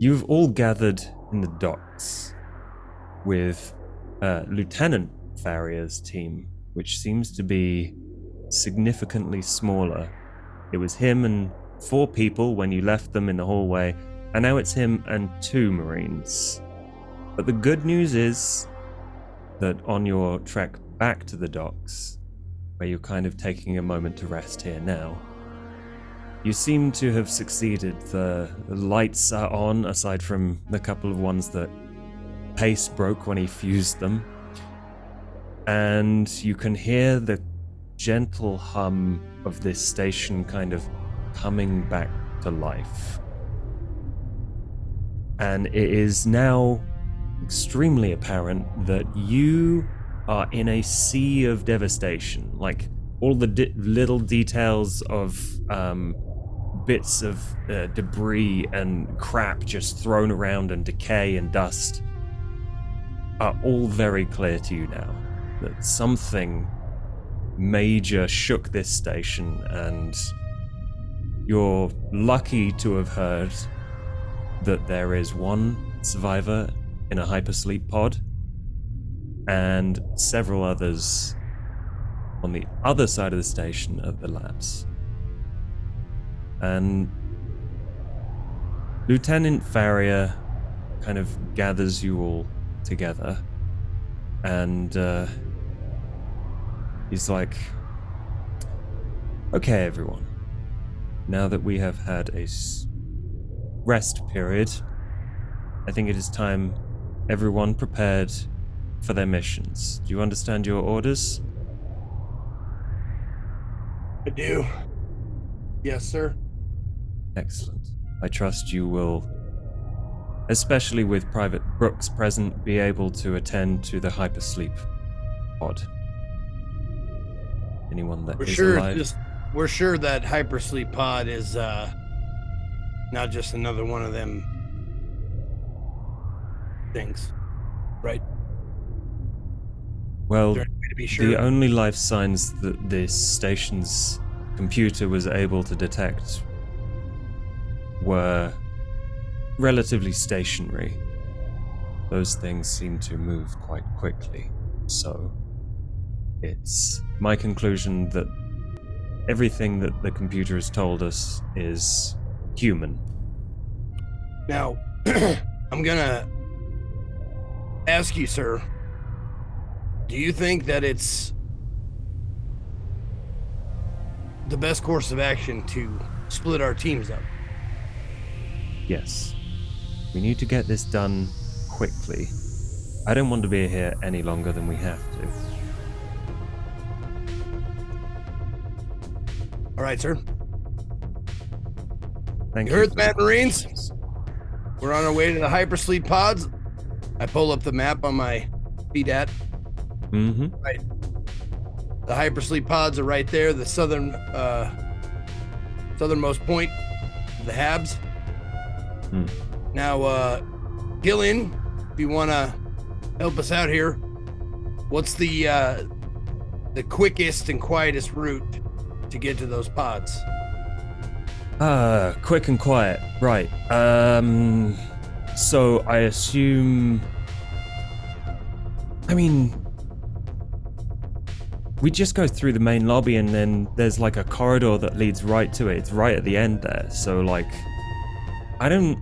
You've all gathered in the docks with Lieutenant Farrier's team, which seems to be significantly smaller. It was him and 4 people when you left them in the hallway, and now it's him and 2 Marines. But the good news is that on your trek back to the docks, where you're kind of taking a moment to rest here now, you seem to have succeeded. The lights are on, aside from the couple of ones that Pace broke when he fused them. And you can hear the gentle hum of this station kind of coming back to life. And it is now extremely apparent that you are in a sea of devastation. Like, all the little details of bits of debris and crap just thrown around and decay and dust are all very clear to you now. That something major shook this station, and you're lucky to have heard that there is 1 survivor in a hypersleep pod and several others on the other side of the station at the labs. And Lieutenant Farrier kind of gathers you all together, and he's like, okay, everyone, now that we have had a rest period, I think it is time everyone prepared for their missions. Do you understand your orders? I do. Yes, sir. Excellent. I trust you will, especially with Private Brooks present, be able to attend to the hypersleep pod. Anyone that is alive? We're sure that hypersleep pod is not just another one of them things, right? Well, to be sure? The only life signs that this station's computer was able to detect were relatively stationary. Those things seem to move quite quickly, so it's my conclusion that everything that the computer has told us is human. Now, I'm gonna ask you, sir, do you think that it's the best course of action to split our teams up? Yes. We need to get this done quickly. I don't want to be here any longer than we have to. All right, sir. Thank you. Heard that, Marines? We're on our way to the hypersleep pods. I pull up the map on my PDAT. Mm-hmm. Right. The hypersleep pods are right there, the southernmost point of the Habs. Hmm. Now, Gillian, if you want to help us out here, what's the quickest and quietest route to get to those pods? Quick and quiet. Right. So I assume... I mean... we just go through the main lobby and then there's like a corridor that leads right to it. It's right at the end there. So like... I don't...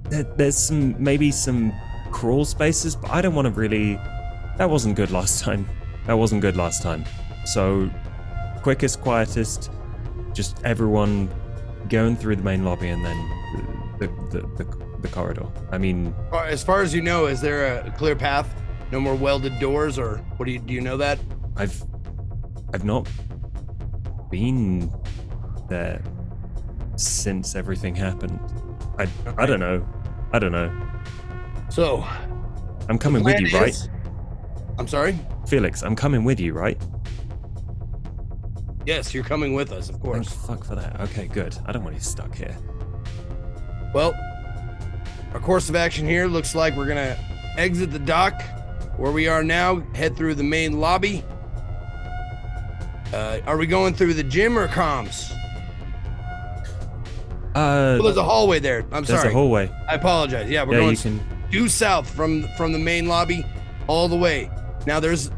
There's maybe some crawl spaces, but I don't want to really... That wasn't good last time. So, quickest, quietest, just everyone going through the main lobby and then the corridor. I mean... As far as you know, is there a clear path? No more welded doors, or what do you know that? I've not been there since everything happened. I don't know. So, I'm coming with you, right? I'm sorry? Felix, I'm coming with you, right? Yes, you're coming with us, of course. Thank fuck for that. Okay, good. I don't want you stuck here. Well, our course of action here looks like we're gonna exit the dock where we are now, head through the main lobby. Are we going through the gym or comms? Well, there's a hallway there. I'm There's sorry. a hallway. I apologize. Yeah, we're Yeah, going you can. due south from the main lobby all the way. Now there's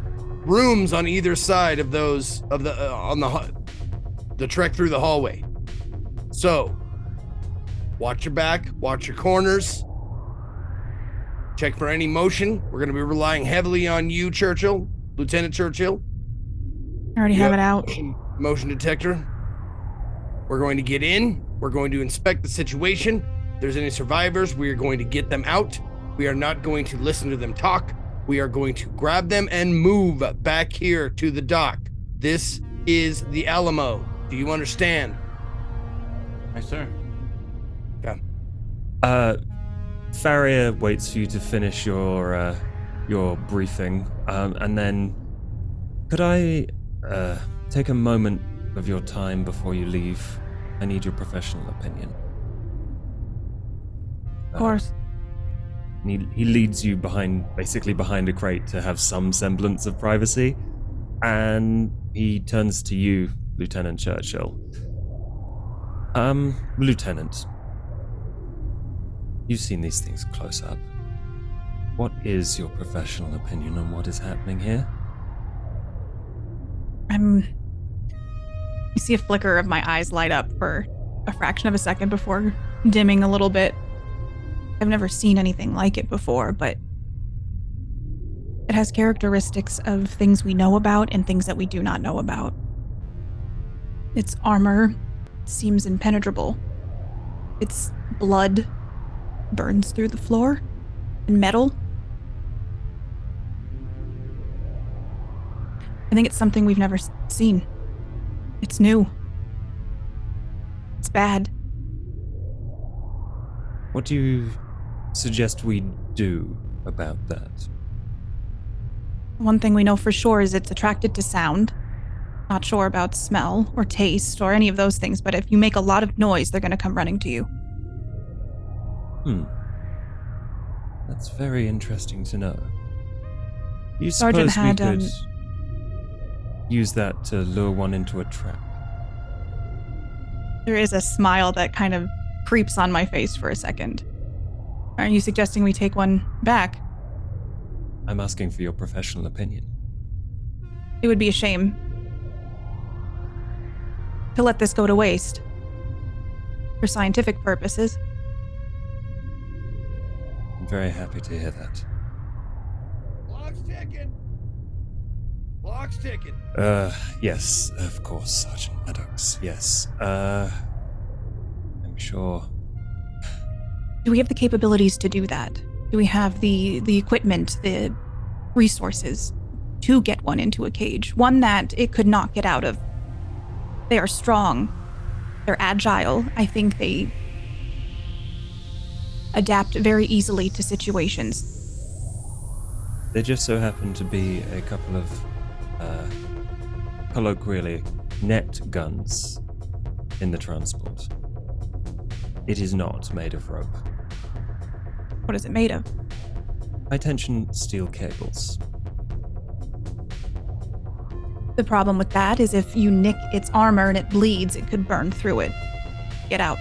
rooms on either side of those of the trek through the hallway. So watch your back, watch your corners. Check for any motion. We're going to be relying heavily on you, Churchill, Lieutenant Churchill. I already have it out. Motion detector. We're going to get in. We're going to inspect the situation. If there's any survivors, we are going to get them out. We are not going to listen to them talk. We are going to grab them and move back here to the dock. This is the Alamo. Do you understand? Yes, sir. Yeah. Farrier waits for you to finish your briefing, and then could I take a moment of your time before you leave? I need your professional opinion. Of course. He leads you basically behind a crate to have some semblance of privacy, and he turns to you, Lieutenant Churchill. Lieutenant, you've seen these things close up. What is your professional opinion on what is happening here? You see a flicker of my eyes light up for a fraction of a second before dimming a little bit. I've never seen anything like it before, but it has characteristics of things we know about and things that we do not know about. Its armor seems impenetrable. Its blood burns through the floor and metal. I think it's something we've never seen. It's new. It's bad. What do you suggest we do about that? One thing we know for sure is it's attracted to sound. Not sure about smell or taste or any of those things, but if you make a lot of noise, they're going to come running to you. That's very interesting to know. You Sergeant suppose we had, could use that to lure one into a trap? There is a smile that kind of creeps on my face for a second. Are you suggesting we take one back? I'm asking for your professional opinion. It would be a shame to let this go to waste. For scientific purposes. I'm very happy to hear that. Clock's ticking. Clock's ticking. Yes, of course, Sergeant Maddox. Yes. I'm sure. Do we have the capabilities to do that? Do we have the equipment, the resources to get one into a cage? One that it could not get out of. They are strong. They're agile. I think they adapt very easily to situations. There just so happen to be a couple of, colloquially, net guns in the transport. It is not made of rope. What is it made of? High-tension steel cables. The problem with that is if you nick its armor and it bleeds, it could burn through it. Get out.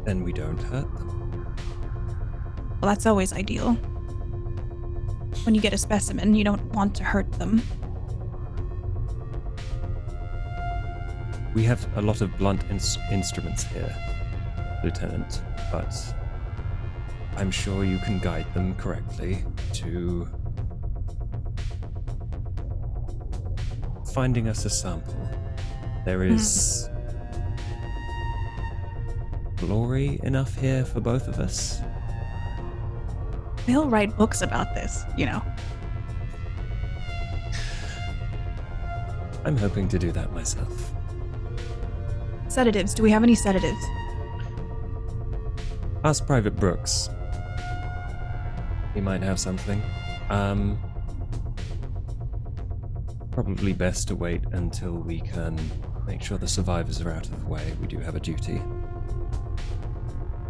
Then we don't hurt them. Well, that's always ideal. When you get a specimen, you don't want to hurt them. We have a lot of blunt instruments here, Lieutenant, but I'm sure you can guide them correctly to finding us a sample. There is glory enough here for both of us. They'll write books about this, you know. I'm hoping to do that myself. Sedatives. Do we have any sedatives? Ask Private Brooks. He might have something. Probably best to wait until we can make sure the survivors are out of the way. We do have a duty.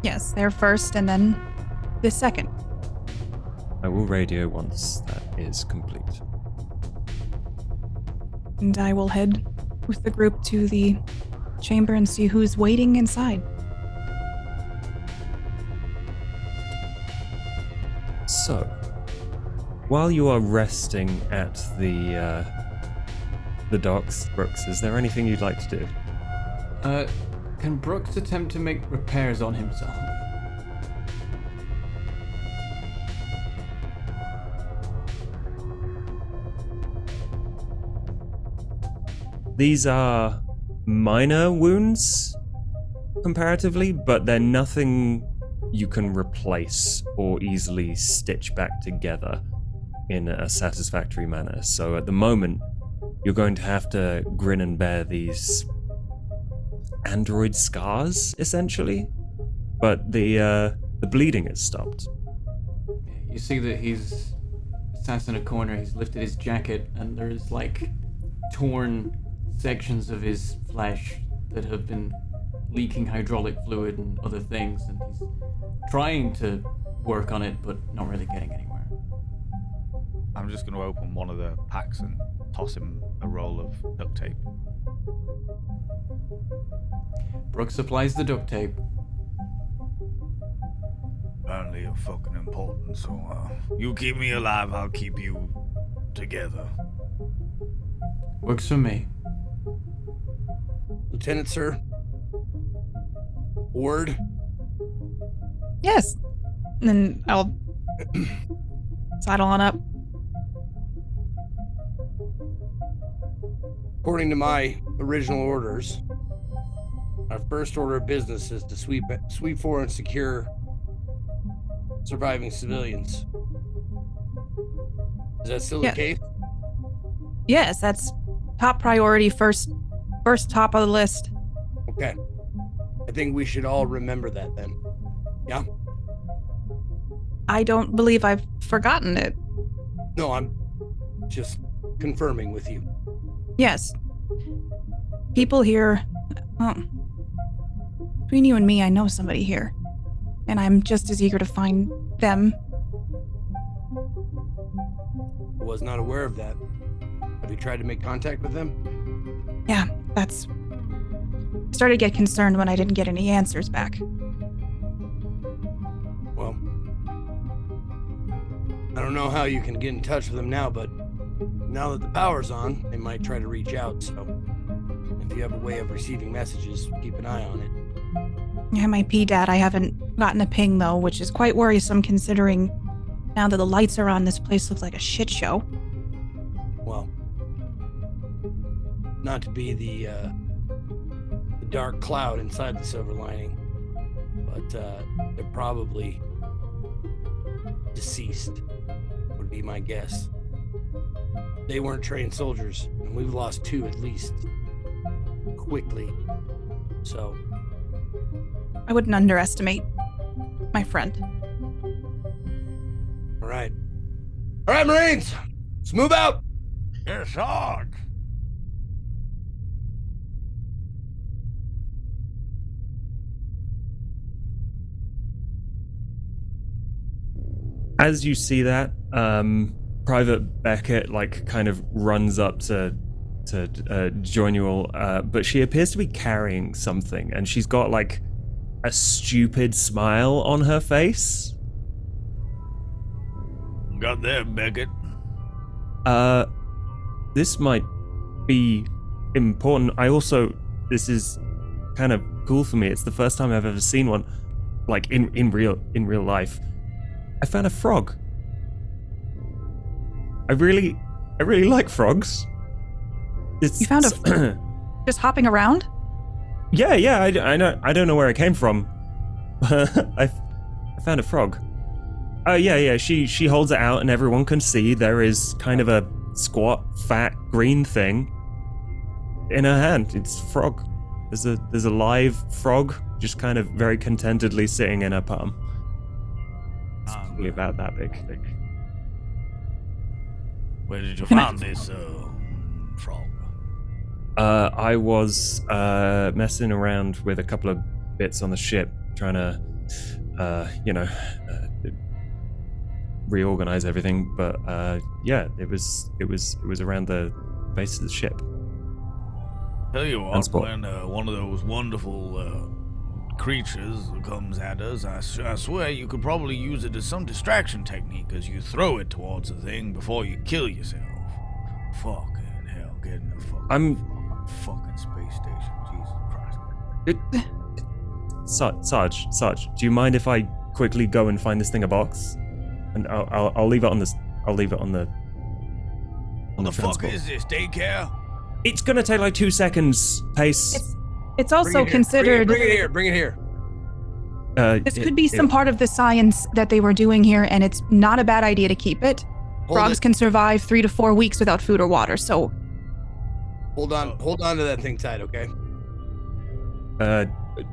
Yes, they're first and then the second. I will radio once that is complete. And I will head with the group to the chamber and see who's waiting inside. So, while you are resting at the docks, Brooks, is there anything you'd like to do? Can Brooks attempt to make repairs on himself? These are minor wounds, comparatively, but they're nothing you can replace or easily stitch back together in a satisfactory manner. So at the moment, you're going to have to grin and bear these android scars, essentially. But the bleeding has stopped. You see that he's sat in a corner, he's lifted his jacket, and there's like torn sections of his flesh that have been leaking hydraulic fluid and other things, and he's trying to work on it but not really getting anywhere. I'm just going to open one of the packs and toss him a roll of duct tape. Brooks supplies the duct tape. Apparently you're fucking important, so you keep me alive, I'll keep you together. Works for me. Lieutenant, sir. Ward. Yes. And then I'll sidle on up. According to my original orders, our first order of business is to sweep for and secure surviving civilians. Is that still the case? Yes, that's top priority, first top of the list. Okay. I think we should all remember that then. Yeah? I don't believe I've forgotten it. No, I'm just confirming with you. Yes. People here. Between you and me, I know somebody here. And I'm just as eager to find them. I was not aware of that. Have you tried to make contact with them? Yeah, that's... Started to get concerned when I didn't get any answers back. Well, I don't know how you can get in touch with them now, but now that the power's on, they might try to reach out, so if you have a way of receiving messages, keep an eye on it. Yeah, my P-Dad, I haven't gotten a ping, though, which is quite worrisome considering now that the lights are on, this place looks like a shit show. Well, not to be the dark cloud inside the silver lining, but they're probably deceased, would be my guess. They weren't trained soldiers, and we've lost 2 at least, quickly, so... I wouldn't underestimate my friend. All right, Marines, let's move out. Yes, Sarge. As you see that, Private Beckett kind of runs up to join you all, but she appears to be carrying something, and she's got a stupid smile on her face. Got there, Beckett. This might be important. This is kind of cool for me. It's the first time I've ever seen one, in real life. I found a frog. I really like frogs. You found a just hopping around? Yeah. I don't know where it came from. I found a frog. Yeah. She holds it out, and everyone can see there is kind of a squat, fat, green thing in her hand. It's a frog. There's a live frog, just kind of very contentedly sitting in her palm. It's probably about that big. Where did you find this frog? I was messing around with a couple of bits on the ship, trying to, reorganize everything. But yeah, it was around the base of the ship. Tell you what, Transport. when one of those wonderful creatures comes at us, I swear you could probably use it as some distraction technique as you throw it towards the thing before you kill yourself. Fucking hell, get in the fucking space station. Jesus Christ. Sarge, do you mind if I quickly go and find this thing a box? And I'll leave it on this. I'll leave it on the. What the fuck is this, daycare? It's gonna take like 2 seconds. Pace. It's also considered. Bring it here. This could be some part of the science that they were doing here, and it's not a bad idea to keep it. Frogs can survive 3 to 4 weeks without food or water, so. Hold on to that thing tight, okay?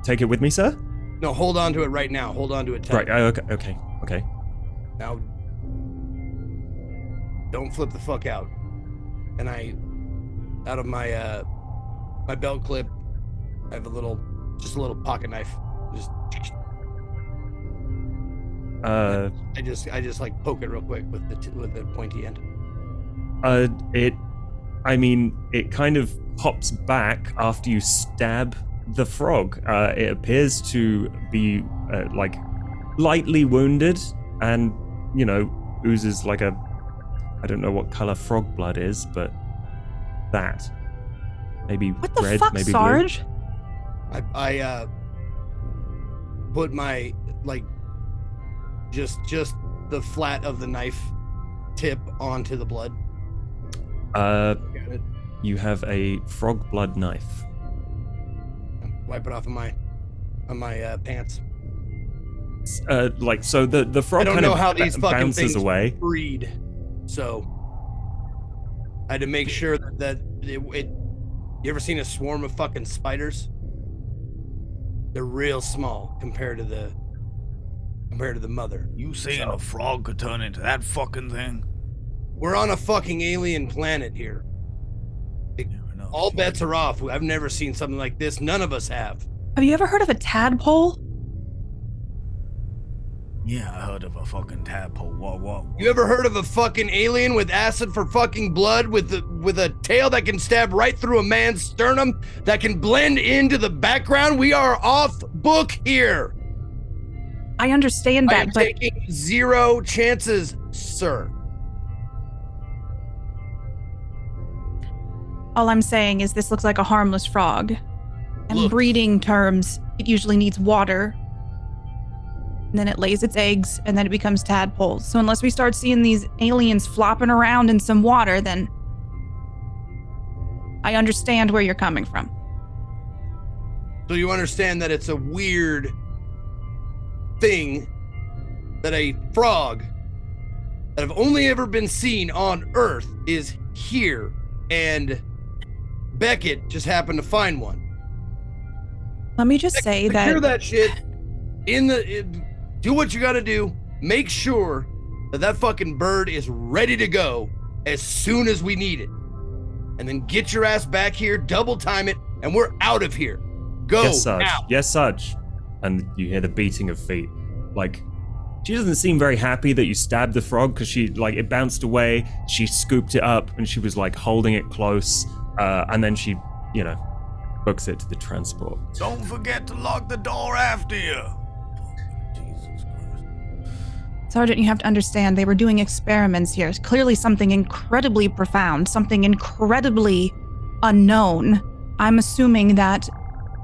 Take it with me, sir. No, hold on to it right now. Hold on to it tight. Right. Okay. Now, don't flip the fuck out. And out of my my belt clip, I have a little pocket knife. I just like poke it real quick with the pointy end. It kind of pops back after you stab the frog. It appears to be like lightly wounded, and oozes like I don't know what color frog blood is, but that maybe what the red, fuck, maybe Sarge? blue. I put my just the flat of the knife tip onto the blood. Got it. You have a frog blood knife. Wipe it off on my pants. So the frog I don't kind know of how these fucking bounces things away. breed, so I had to make sure that it. You ever seen a swarm of fucking spiders? They're real small compared to the mother. You saying a frog could turn into that fucking thing? We're on a fucking alien planet here. All bets are off. I've never seen something like this. None of us have. Have you ever heard of a tadpole? Yeah, I heard of a fucking tadpole. What? You ever heard of a fucking alien with acid for fucking blood with a tail that can stab right through a man's sternum, that can blend into the background? We are off book here. I understand I that, am but taking zero chances, sir. all I'm saying is this looks like a harmless frog. And Look. breeding terms, it usually needs water. And then it lays its eggs, and then it becomes tadpoles. So unless we start seeing these aliens flopping around in some water, then I understand where you're coming from. So you understand that it's a weird thing that a frog that have only ever been seen on Earth is here, and Beckett just happened to find one. Let me just say that... Secure that shit do what you gotta do. Make sure that fucking bird is ready to go as soon as we need it. And then get your ass back here, double time it, and we're out of here. Go Yes, Sarge. now. Yes, Sarge. And you hear the beating of feet. Like, she doesn't seem very happy that you stabbed the frog because she, like, it bounced away. She scooped it up and she was, like, holding it close. And then she, books it to the transport. Don't forget to lock the door after you. Jesus Christ. Sergeant, you have to understand, they were doing experiments here. Clearly something incredibly profound, something incredibly unknown. I'm assuming that,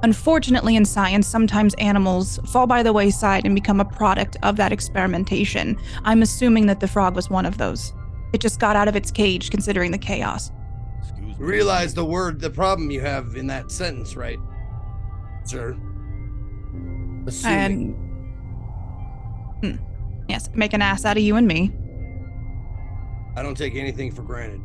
unfortunately in science, sometimes animals fall by the wayside and become a product of that experimentation. I'm assuming that the frog was one of those. It just got out of its cage, considering the chaos. Excuse me. Realize the problem you have in that sentence, right, sir? Assuming. Yes, make an ass out of you and me. I don't take anything for granted.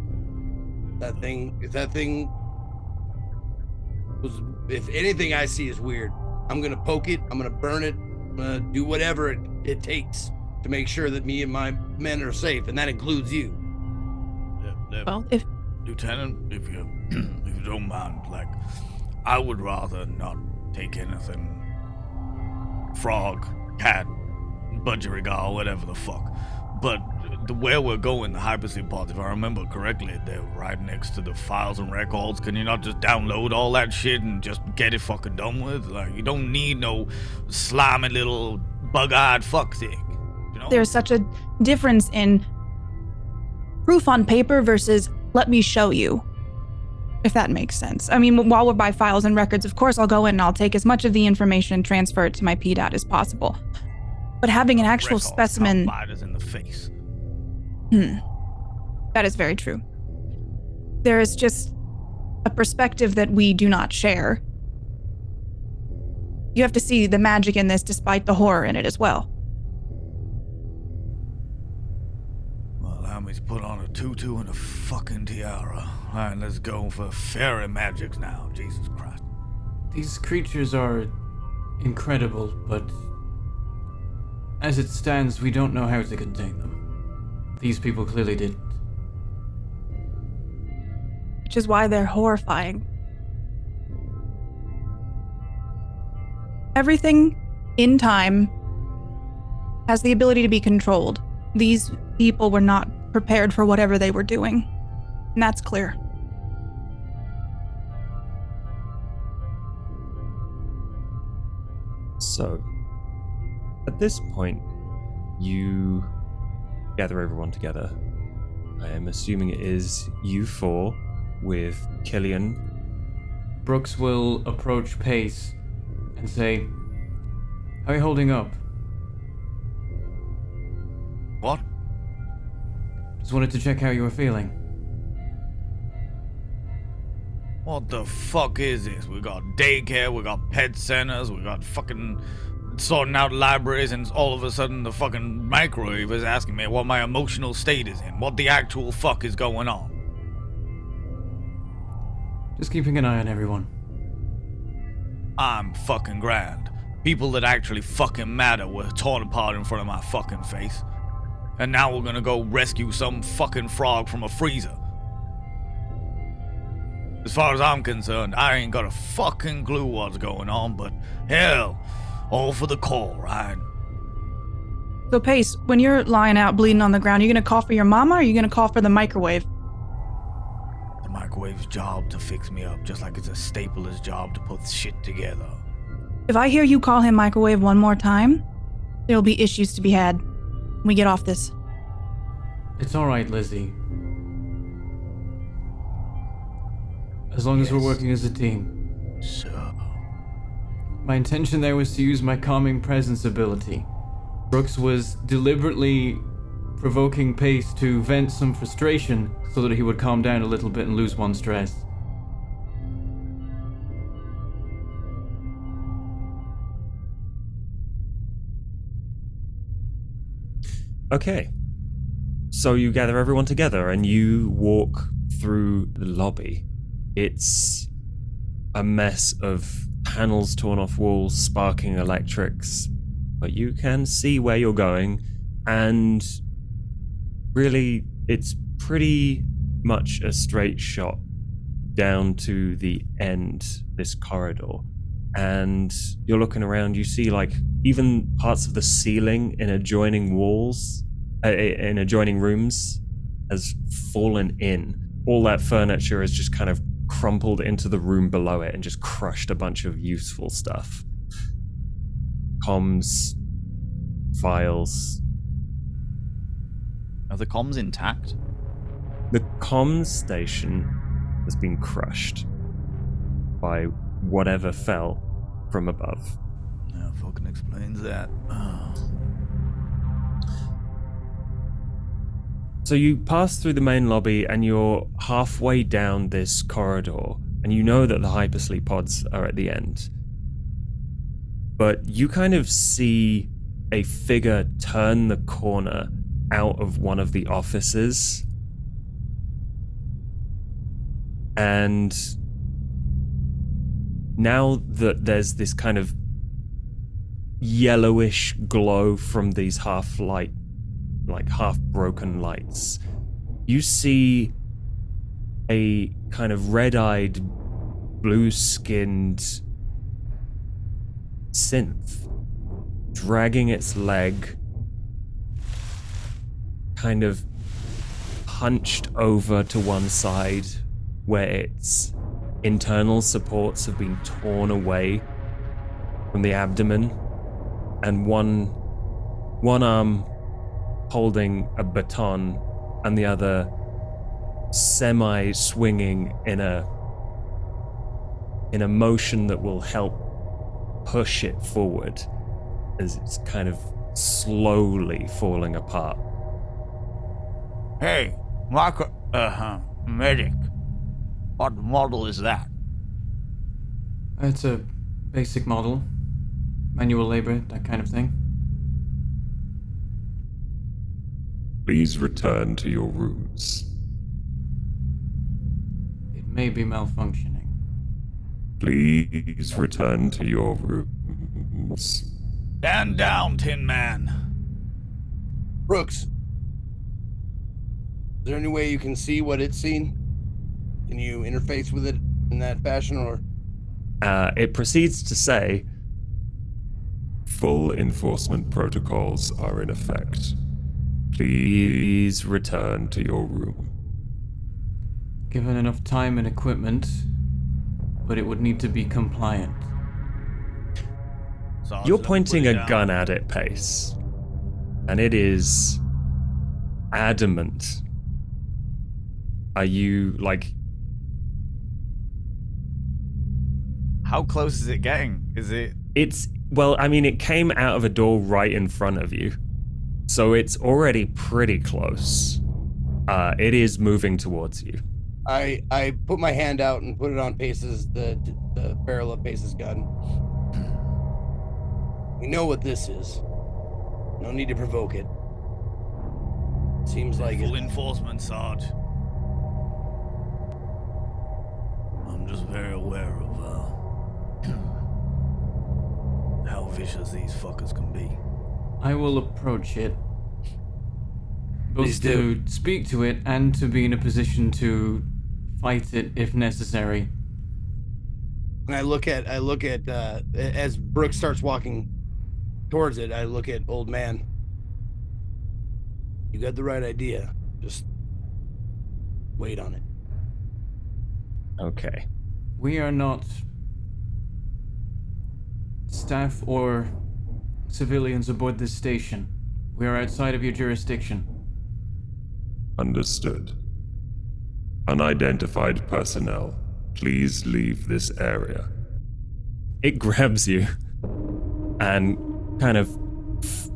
If anything I see is weird, I'm gonna poke it, I'm gonna burn it, I'm gonna do whatever it takes to make sure that me and my men are safe, and that includes you. Well, if Lieutenant, if you don't mind, I would rather not take anything. Frog, cat, budgerigar, whatever the fuck. But where we're going, the hypersleep pods, if I remember correctly, they're right next to the files and records. Can you not just download all that shit and just get it fucking done with? Like, you don't need no slimy little bug-eyed fuck thing, you know? There's such a difference in proof on paper versus let me show you, if that makes sense. I mean, while we're by files and records, of course I'll go in and I'll take as much of the information and transfer it to my PDOT as possible. But having an actual Records specimen... can't bite us in the face. That is very true. There is just a perspective that we do not share. You have to see the magic in this despite the horror in it as well. Well, allow me to put on a tutu and a fucking tiara. Alright, let's go for fairy magics now. Jesus Christ. These creatures are incredible, but as it stands, we don't know how to contain them. These people clearly didn't. Which is why they're horrifying. Everything in time has the ability to be controlled. These people were not prepared for whatever they were doing. And that's clear. So, at this point, you gather everyone together. I am assuming it is you four with Killian. Brooks will approach Pace and say, "How are you holding up?" What? Just wanted to check how you were feeling. What the fuck is this? We got daycare, we got pet centers, we got fucking sorting out libraries, and all of a sudden the fucking microwave is asking me what my emotional state is in. What the actual fuck is going on? Just keeping an eye on everyone. I'm fucking grand. People that actually fucking matter were torn apart in front of my fucking face. And now we're gonna go rescue some fucking frog from a freezer. As far as I'm concerned, I ain't got a fucking clue what's going on, but hell, all for the call, right? So Pace, when you're lying out bleeding on the ground, are you gonna call for your mama or are you gonna call for the microwave? The microwave's job to fix me up, just like it's a stapler's job to put shit together. If I hear you call him microwave one more time, there'll be issues to be had when we get off this. It's alright, Lizzie. As long as we're working as a team. So, My intention there was to use my calming presence ability. Brooks was deliberately provoking Pace to vent some frustration so that he would calm down a little bit and lose one stress. Okay. So you gather everyone together and you walk through the lobby. It's a mess of panels torn off walls, sparking electrics, but you can see where you're going, and really it's pretty much a straight shot down to the end, this corridor. And you're looking around, you see like even parts of the ceiling in adjoining walls, in adjoining rooms has fallen in. All that furniture is just kind of crumpled into the room below it and just crushed a bunch of useful stuff. Comms, files. Are the comms intact? The comms station has been crushed by whatever fell from above. that fucking explains that. So you pass through the main lobby and you're halfway down this corridor, and you know that the hypersleep pods are at the end. But you kind of see a figure turn the corner out of one of the offices. And now that there's this kind of yellowish glow from these half-broken lights, you see a kind of red-eyed, blue-skinned synth dragging its leg kind of hunched over to one side where its internal supports have been torn away from the abdomen, and one arm holding a baton and the other semi-swinging in a motion that will help push it forward as it's kind of slowly falling apart. Hey, medic. What model is that? It's a basic model. Manual labor, that kind of thing. Please return to your rooms. It may be malfunctioning. Please return to your rooms. Stand down, Tin Man. Brooks, is there any way you can see what it's seen? Can you interface with it in that fashion, or? It proceeds to say, Full enforcement protocols are in effect. Please return to your room. Given enough time and equipment, but it would need to be compliant. Sergeant, you're put pointing it a down. gun at it, Pace, and it is adamant. Are you, like... How close is it getting? Is it... It's, well, I mean, it came out of a door right in front of you, so it's already pretty close. It is moving towards you. I put my hand out and put it on Pace's, the barrel of Pace's gun. We know what this is. No need to provoke it. Seems like Full it. enforcement, Sarge. I'm just very aware of how vicious these fuckers can be. I will approach it. Please Both to speak to it and to be in a position to fight it if necessary. And I look at as Brooks starts walking towards it, I look at old man. You got the right idea. Just wait on it. Okay. We are not staff or civilians aboard this station. We are outside of your jurisdiction. Understood. Unidentified personnel, please leave this area. It grabs you and kind of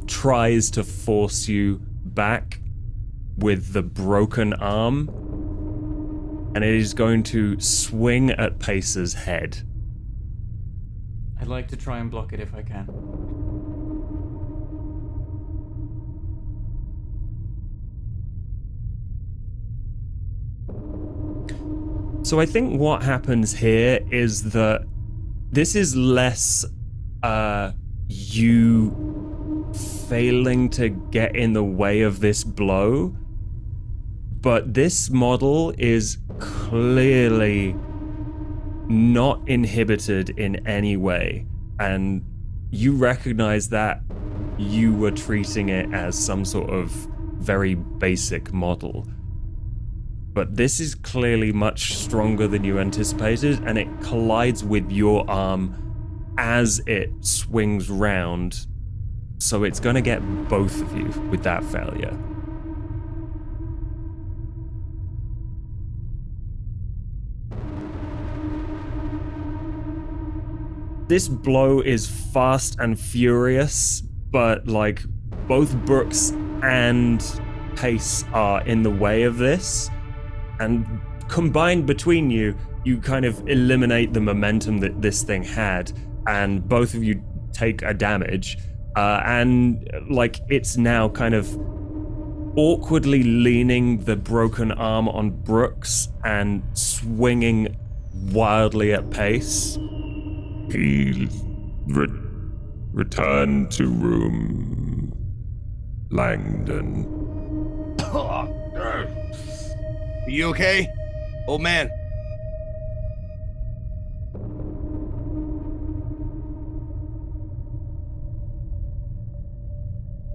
tries to force you back with the broken arm, and it is going to swing at Pace's head. I'd like to try and block it if I can. So I think what happens here is that this is less you failing to get in the way of this blow, but this model is clearly not inhibited in any way, and you recognize that you were treating it as some sort of very basic model. But this is clearly much stronger than you anticipated, and it collides with your arm as it swings round. So it's going to get both of you with that failure. This blow is fast and furious, but like both Brooks and Pace are in the way of this. And combined between you, you kind of eliminate the momentum that this thing had, and both of you take a damage. And like it's now kind of awkwardly leaning the broken arm on Brooks and swinging wildly at Pace. Please return to room, Langdon. Are you okay, old man?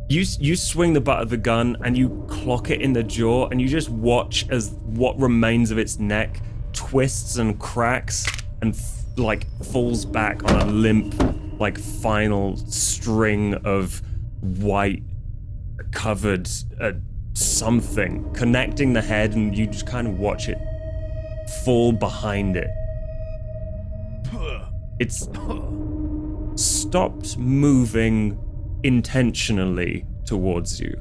You swing the butt of the gun and you clock it in the jaw, and you just watch as what remains of its neck twists and cracks and falls back on a limp, final string of white covered something connecting the head, and you just kind of watch it fall behind it. It's stopped moving intentionally towards you,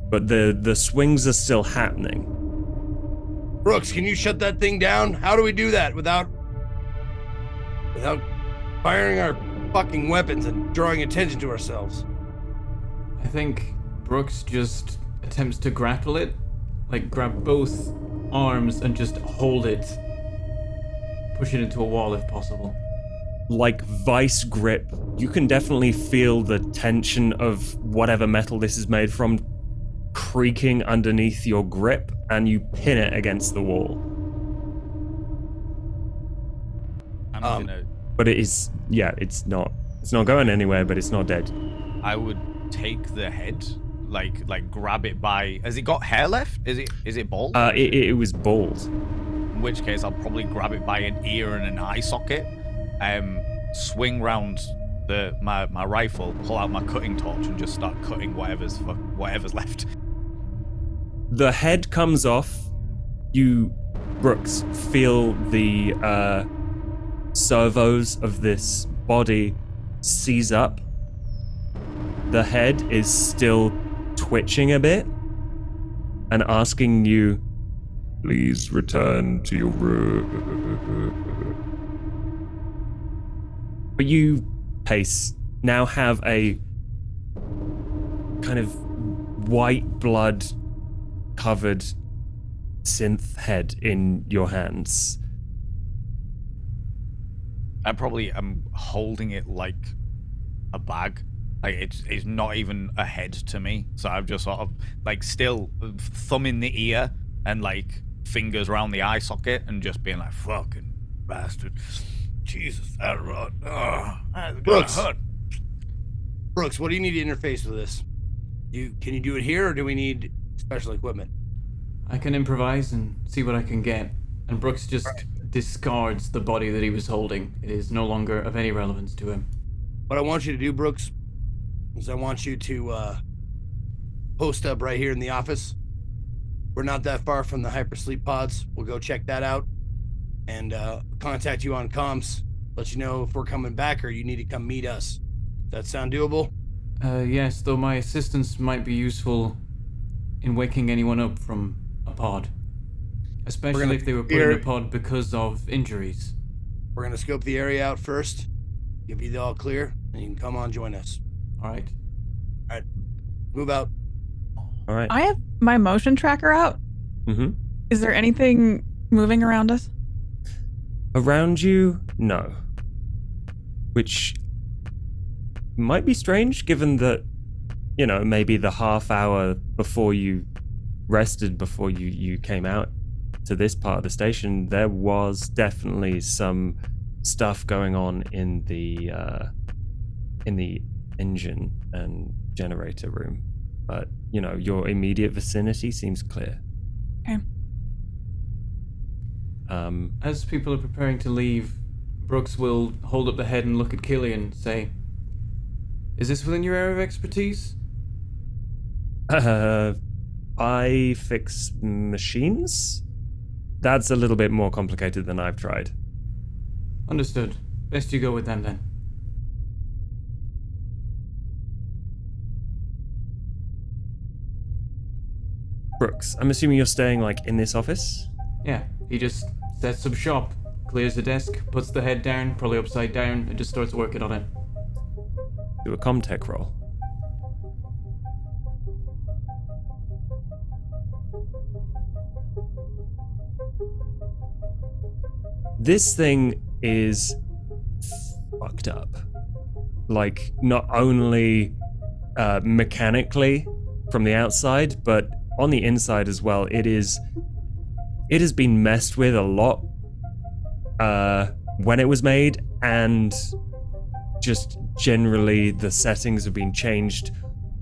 but the swings are still happening. Brooks, can you shut that thing down? How do we do that without firing our fucking weapons and drawing attention to ourselves? I think Brooks just attempts to grapple it, grab both arms and just hold it, push it into a wall if possible. Like vice grip, you can definitely feel the tension of whatever metal this is made from creaking underneath your grip, and you pin it against the wall. But it is, it's not going anywhere, but it's not dead. I would take the head, grab it by. Has it got hair left? Is it bald? It was bald. In which case, I'll probably grab it by an ear and an eye socket. Swing round my rifle, pull out my cutting torch, and just start cutting whatever's left. The head comes off. You, Brooks, feel the servos of this body seize up. The head is still twitching a bit and asking you, please return to your room. But you, Pace, now have a kind of white blood covered synth head in your hands. I probably am holding it like a bag. It's not even a head to me. So I'm just sort of still thumb in the ear and fingers around the eye socket and just being like, fucking bastard. Jesus, that run. Oh, that's gonna hurt. Brooks, what do you need to interface with this? Can you do it here, or do we need special equipment? I can improvise and see what I can get. And Brooks just discards the body that he was holding. It is no longer of any relevance to him. What I want you to do, Brooks, is I want you to post up right here in the office. We're not that far from the hypersleep pods. We'll go check that out and contact you on comms, let you know if we're coming back or you need to come meet us. Does that sound doable? Yes, though my assistance might be useful in waking anyone up from a pod. Especially if they were put in a pod because of injuries. We're going to scope the area out first, give you the all clear, and you can come on, join us. All right. Move out. All right. I have my motion tracker out. Mm-hmm. Is there anything moving around us? Around you, no. Which might be strange, given that, maybe the half hour before you rested, before you came out to this part of the station, there was definitely some stuff going on in the engine and generator room. But, your immediate vicinity seems clear. Okay. As people are preparing to leave, Brooks will hold up the head and look at Killian, say, "Is this within your area of expertise?" I fix machines? That's a little bit more complicated than I've tried. Understood. Best you go with them then. Brooks, I'm assuming you're staying, in this office? Yeah, he just sets up shop, clears the desk, puts the head down, probably upside down, and just starts working on it. Do a Comtech roll. This thing is fucked up. Not only mechanically from the outside, but on the inside as well. It has been messed with a lot when it was made, and just generally the settings have been changed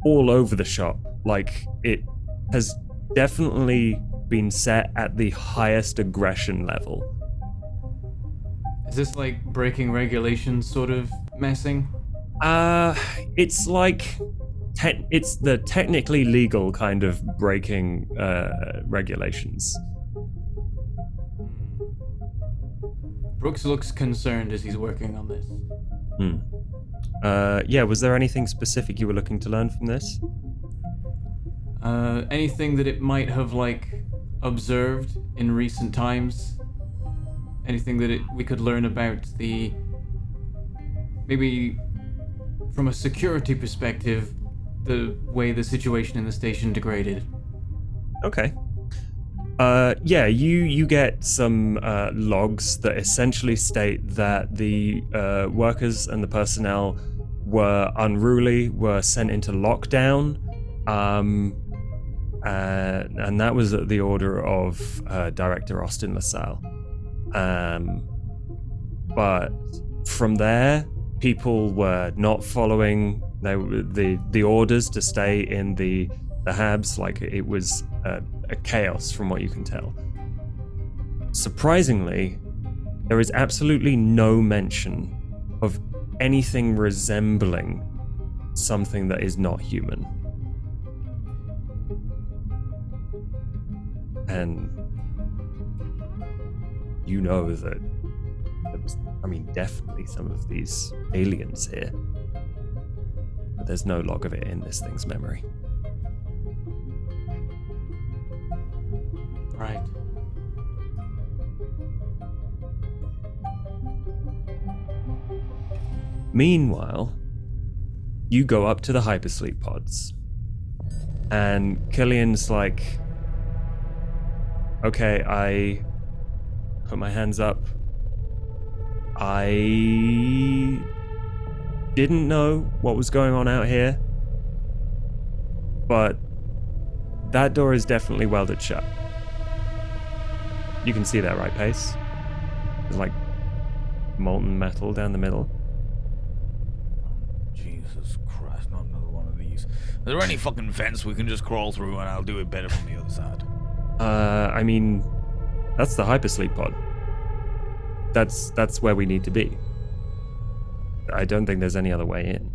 all over the shop. Like, it has definitely been set at the highest aggression level. Is this like breaking regulations sort of messing? It's like it's the technically legal kind of breaking regulations. Brooks looks concerned as he's working on this. Yeah, was there anything specific you were looking to learn from this? Anything that it might have like observed in recent times? Anything that we could learn about maybe from a security perspective, the way the situation in the station degraded? Okay. Yeah, you get some logs that essentially state that the workers and the personnel were unruly, were sent into lockdown, and that was at the order of Director Austin LaSalle. But from there, people were not following the orders to stay in the habs. Like, it was a chaos from what you can tell. Surprisingly, there is absolutely no mention of anything resembling something that is not human. And you know that there was, definitely some of these aliens here. But there's no log of it in this thing's memory. Right. Meanwhile, you go up to the hypersleep pods. And Killian's like, okay, I put my hands up. I didn't know what was going on out here, but that door is definitely welded shut. You can see that, right, Pace? There's like molten metal down the middle. Jesus Christ, not another one of these. Is there any fucking vents we can just crawl through and I'll do it better from the other side? That's the hypersleep pod. That's where we need to be. I don't think there's any other way in.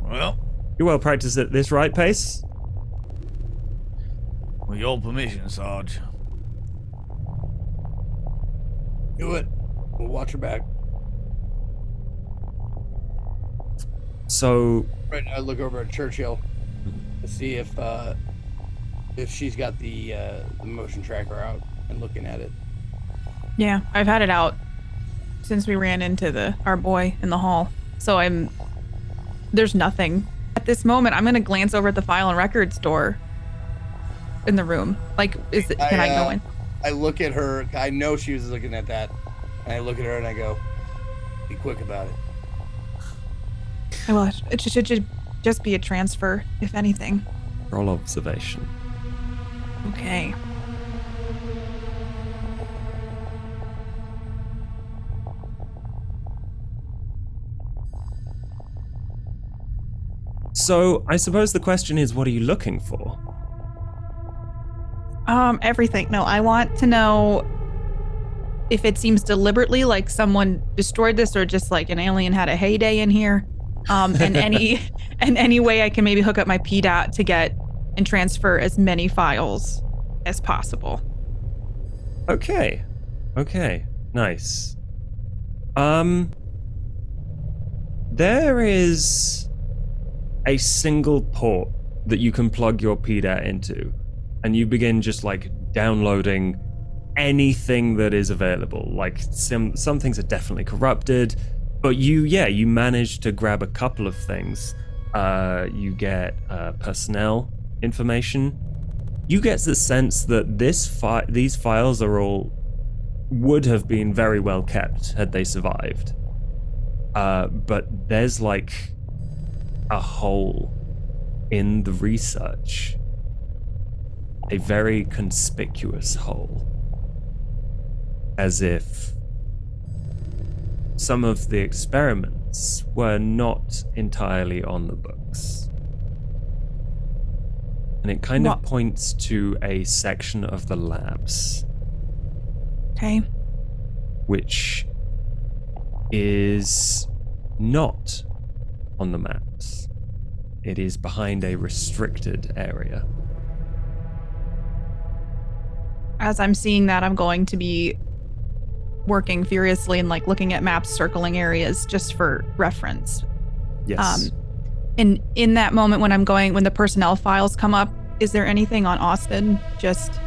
Well, You're well practiced at this, right, Pace? with your permission, Sarge. Do it. We'll watch her back. So, Right now, I look over at Churchill to see if she's got the motion tracker out and looking at it. Yeah, I've had it out since we ran into our boy in the hall. So there's nothing. At this moment, I'm going to glance over at the file and records door in the room. Like, can I go in? I look at her. I know she was looking at that. And I look at her and I go, be quick about it. Well, it should just be a transfer, if anything. roll observation. Okay. So, I suppose the question is, what are you looking for? Everything. No, I want to know if it seems deliberately like someone destroyed this or just like an alien had a heyday in here. And any way I can maybe hook up my PDAT to get and transfer as many files as possible. Okay. Nice. There is a single port that you can plug your PDAT into, and you begin just like downloading anything that is available. Like some things are definitely corrupted, but you manage to grab a couple of things. You get personnel information. You get the sense that these files would have been very well kept had they survived. But there's like a hole in the research. A very conspicuous hole. As if some of the experiment dots were not entirely on the books. And it kind of points to a section of the labs. Okay. Which is not on the maps. It is behind a restricted area. As I'm seeing that, I'm going to be working furiously and like looking at maps, circling areas just for reference. Yes. And in that moment when when the personnel files come up, is there anything on Austin? Just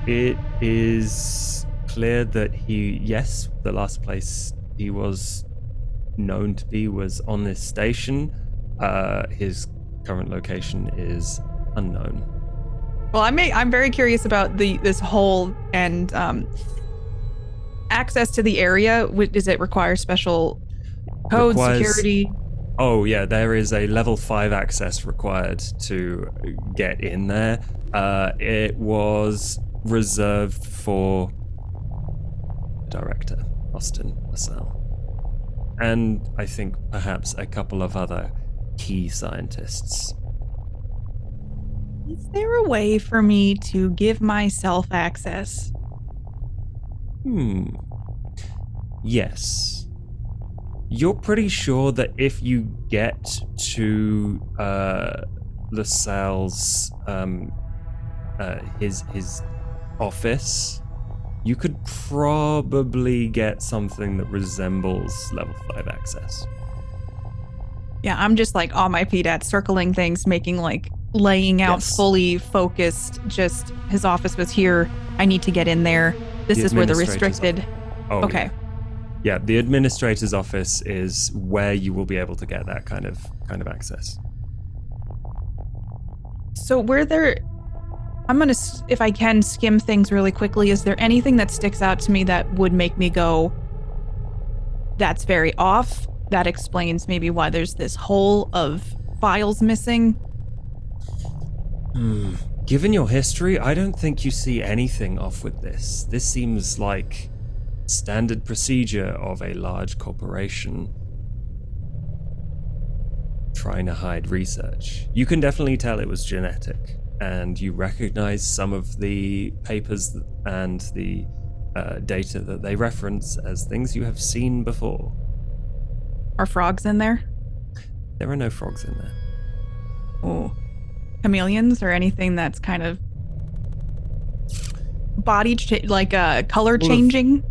it is clear that the last place he was known to be was on this station. His current location is unknown. Well, I'm very curious about this hole and access to the area. Does it require special code, security? Oh yeah, there is a level 5 access required to get in there. It was reserved for director Austin LaSalle, and I think perhaps a couple of other key scientists. Is there a way for me to give myself access? Yes. You're pretty sure that if you get to LaSalle's his office, you could probably get something that resembles level 5 access. Yeah, I'm just like on my feet at circling things, laying out fully focused. Just his office was here. I need to get in there. This is where the restricted. Oh, okay. Yeah, the administrator's office is where you will be able to get that kind of access. So I'm gonna, if I can, skim things really quickly. Is there anything that sticks out to me that would make me go, that's very off? That explains maybe why there's this hole of files missing. Given your history, I don't think you see anything off with this. This seems like standard procedure of a large corporation trying to hide research. You can definitely tell it was genetic, and you recognize some of the papers and the data that they reference as things you have seen before. Are frogs in there? There are no frogs in there. Oh. Chameleons or anything that's kind of color changing?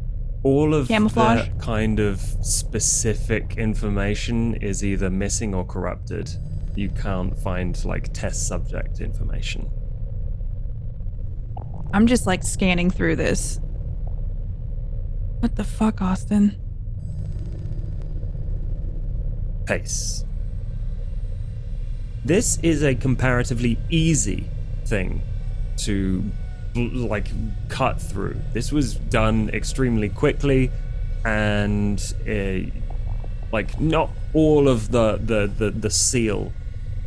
All of camouflage? that kind of specific information is either missing or corrupted. You can't find test subject information. I'm just scanning through this. What the fuck, Austin? Pace. This is a comparatively easy thing to cut through. This was done extremely quickly, and not all of the seal.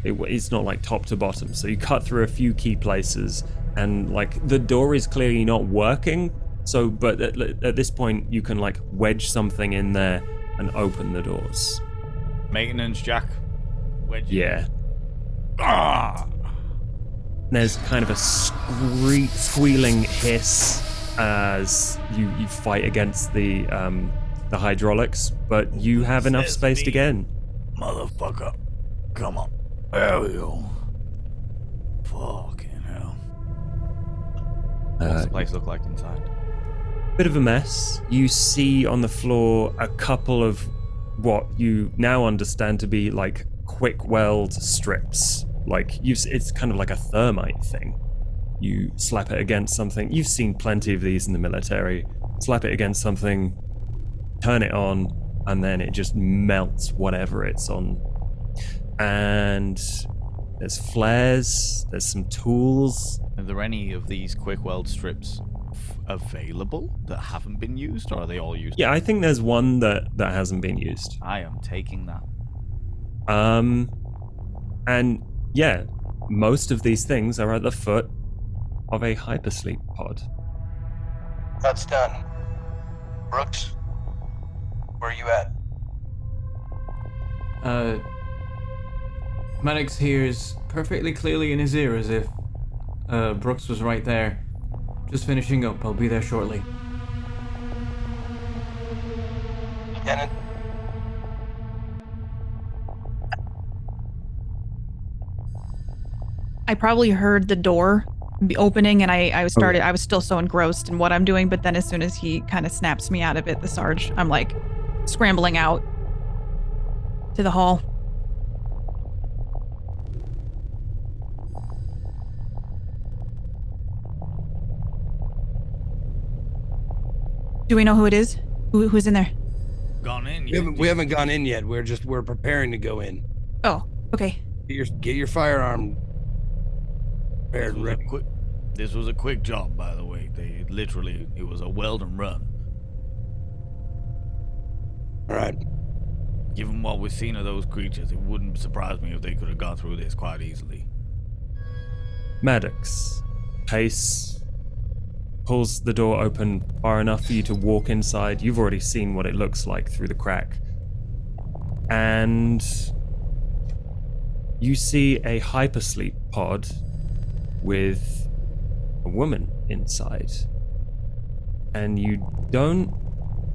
It's not top to bottom. So you cut through a few key places, and the door is clearly not working. So, but at this point, you can wedge something in there and open the doors. Maintenance jack. Wedge. Yeah. There's kind of a squealing hiss as you fight against the hydraulics, but you have enough space to get in. Motherfucker. Come on. There we go. Fucking hell. What's the place look like inside? Bit of a mess. You see on the floor a couple of what you now understand to be quick weld strips. It's kind of like a thermite thing. You slap it against something. You've seen plenty of these in the military. Slap it against something, turn it on, and then it just melts whatever it's on. And there's flares, there's some tools. Are there any of these quick weld strips available that haven't been used, or are they all used? Yeah, I think there's one that hasn't been used. I am taking that. And yeah, most of these things are at the foot of a hypersleep pod. That's done. Brooks, Where are you at? Maddox hears perfectly clearly in his ear as if Brooks was right there. Just finishing up. I'll be there shortly. Lieutenant? I probably heard the door be opening, and I was still so engrossed in what I'm doing, but then as soon as he kind of snaps me out of it, the Sarge, I'm like scrambling out to the hall. Do we know who it is? Who's in there? Gone in We yet? haven't gone in yet. We're preparing to go in. Oh, okay. Get your firearm prepared and ready. This was a quick job, by the way. It was a well done run. All right. Given what we've seen of those creatures, it wouldn't surprise me if they could have got through this quite easily. Maddox, Pace pulls the door open far enough for you to walk inside. You've already seen what it looks like through the crack. And you see a hypersleep pod with a woman inside. And you don't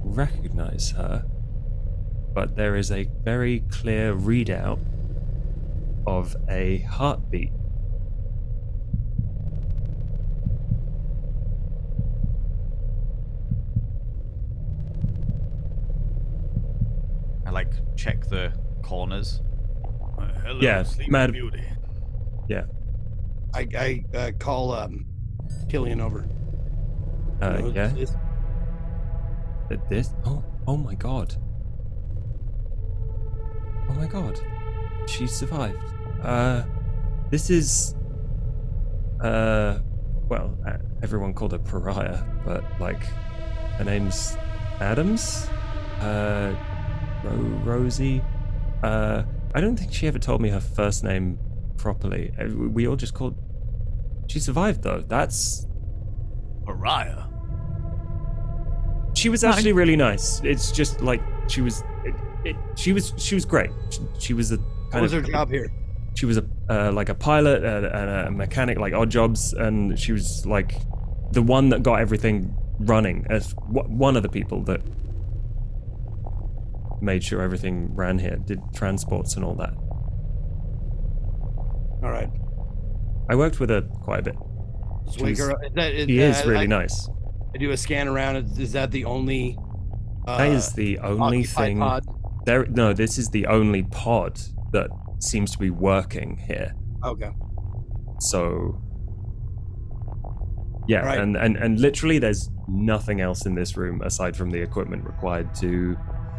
recognize her, but there is a very clear readout of a heartbeat. I check the corners. Hello, Yeah, Sleeping Beauty. Yeah. I call Killian over. You know who Yeah. this is? This? Oh my god. Oh my god. She survived. This is, well, everyone called her Pariah, but, her name's Adams? Rosie? I don't think she ever told me her first name properly. We all just called... She survived, though. That's... Pariah? She was actually really nice. It's just, she was... She was great. She was a What was her job here? She was a pilot and a mechanic, odd jobs, and she was the one that got everything running. As one of the people that made sure everything ran here, did transports and all that. All right. I worked with her quite a bit. Let's wake her up. She is really nice. I do a scan around. Is that the only? That is the only occupied thing. pod? No, this is the only pod that seems to be working here. Okay. So, yeah, Right. and literally there's nothing else in this room aside from the equipment required to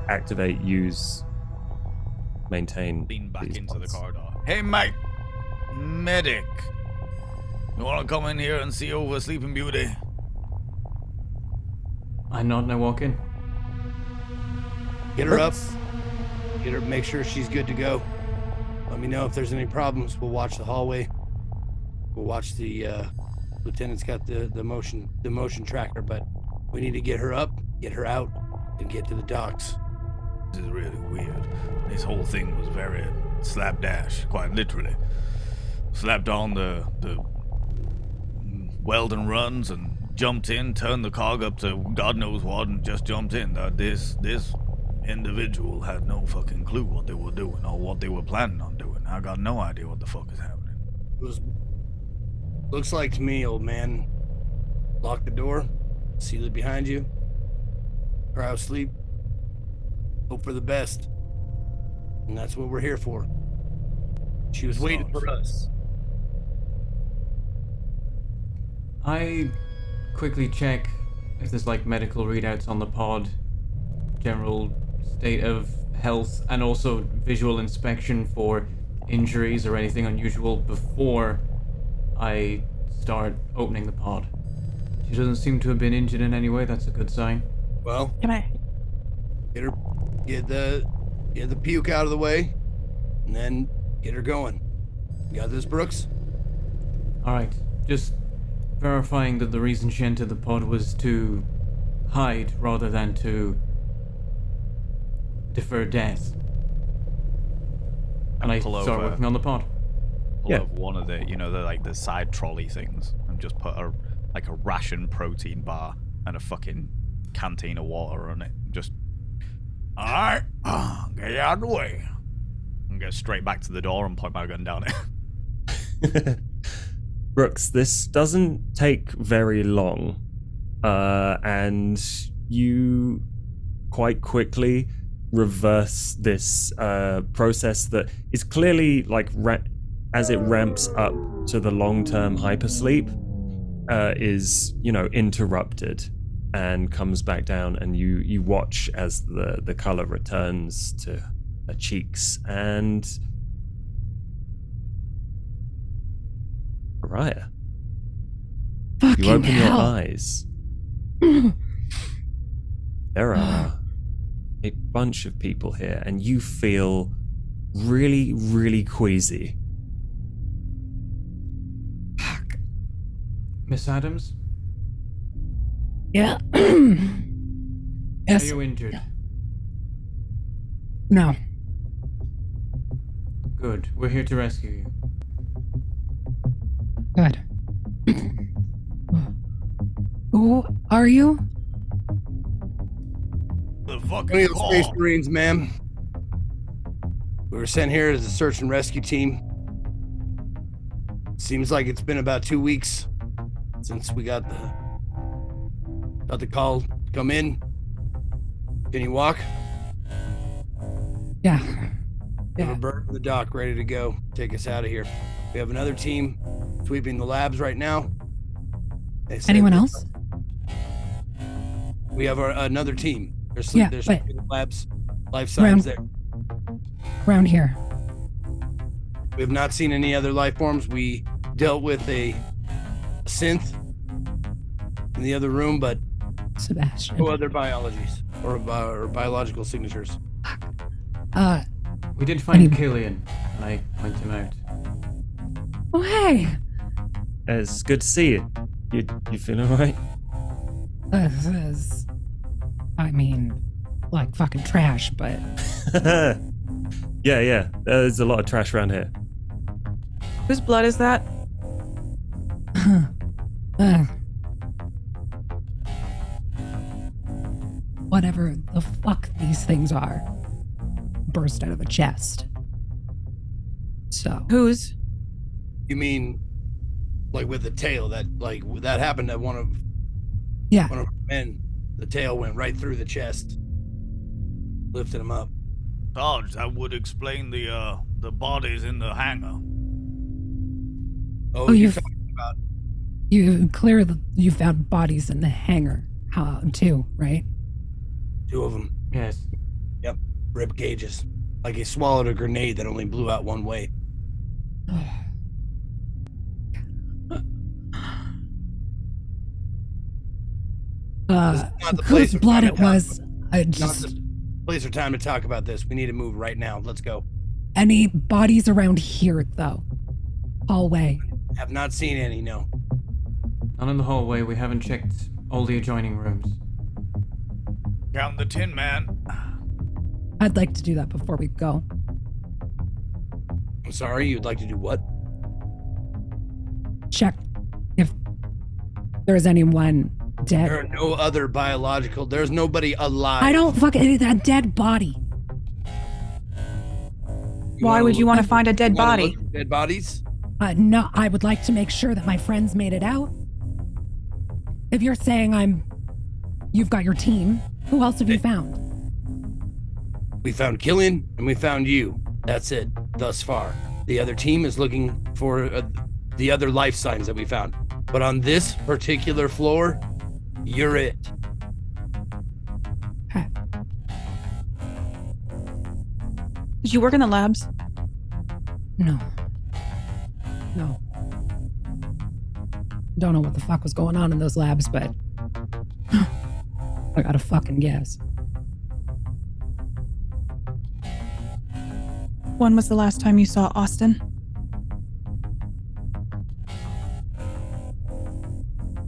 activate, use, maintain. Lean back these into the pods. corridor. Hey, mate! Medic! You wanna come in here and see over Sleeping Beauty? I nod and I walk in. Get her up. Get her. Make sure she's good to go. Let me know if there's any problems. We'll watch the hallway. We'll watch the lieutenant's got the motion tracker, but we need to get her up, get her out, and get to the docks. This is really weird. This whole thing was very slapdash, quite literally. Slapped on the Weldon runs and jumped in, turned the cog up to God knows what, and just jumped in. This individual had no fucking clue what they were doing or what they were planning on doing. I got no idea what the fuck is happening. Looks like to me, old man. Lock the door, seal it behind you, cryo sleep, hope for the best. And that's what we're here for. She was waiting for us. I quickly check if there's medical readouts on the pod, general state of health, and also visual inspection for injuries or anything unusual before I start opening the pod. She doesn't seem to have been injured in any way. That's a good sign. Well, Can I? get the puke out of the way, and then get her going. You got this, Brooks? Alright, just verifying that the reason she entered the pod was to hide rather than to defer death. And I pull start over. working on the pod. Pull Yeah. over one of the, the side trolley things and just put a ration protein bar and a fucking canteen of water on it. Just, all right, get out of the way. And go straight back to the door and point my gun down it. Brooks, this doesn't take very long, and you quite quickly reverse this process that is clearly like as it ramps up to the long-term hypersleep, is interrupted and comes back down, and you watch as the color returns to her cheeks, and Mariah, Fucking you open your hell. eyes. There are a bunch of people here, and you feel really, really queasy. Fuck. Miss Adams, Yeah. are Yes. you injured? No. Good. We're here to rescue you. Good. Who are you? The One fucking of the Space call. Marines, ma'am. We were sent here as a search and rescue team. Seems like it's been about 2 weeks since we got the call to come in. Can you walk? Yeah. We have Yeah. a bird in the dock ready to go. Take us out of here. We have another team sweeping the labs right now. They said Anyone that- else? We have another team. There's Yeah, there's but- labs, life signs there. Around here. We have not seen any other life forms. We dealt with a synth in the other room, but Sebastian. no other biologies or biological signatures. We did find Any- Killian, and I point him out. Oh, hey. It's good to see you. You feeling alright? This is, I mean, like fucking trash, but Yeah. There's a lot of trash around here. Whose blood is that? uh, whatever the fuck these things are burst out of a chest. So, Whose? You mean like with the tail that happened at one of yeah. our men? The tail went right through the chest, lifted him up. Sarge, that would explain the bodies in the hangar. Oh, Oh, you you've- talking about you found bodies in the hangar, too, right? 2 of them, Yes. rib cages, like he swallowed a grenade that only blew out one way. This is not the place Whose or blood time it to talk was? I Not just the place or time to talk about this. We need to move right now. Let's go. any bodies around here though? Hallway. Have not seen any. No. None in the hallway. We haven't checked all the adjoining rooms. Count the Tin Man. I'd like to do that before we go. I'm sorry. You'd like to do what? Check if there's anyone dead. There are no other biological. There's nobody alive. I don't fucking that dead body. Why would you want to find a dead body? Dead bodies? No, I would like to make sure that my friends made it out. If you're saying you've got your team, who else have you found? We found Killian and we found you. That's it thus far. The other team is looking for the other life signs that we found. But on this particular floor, you're it. Okay. Did you work in the labs? No. Don't know what the fuck was going on in those labs, but I gotta fucking guess. When was the last time you saw Austin?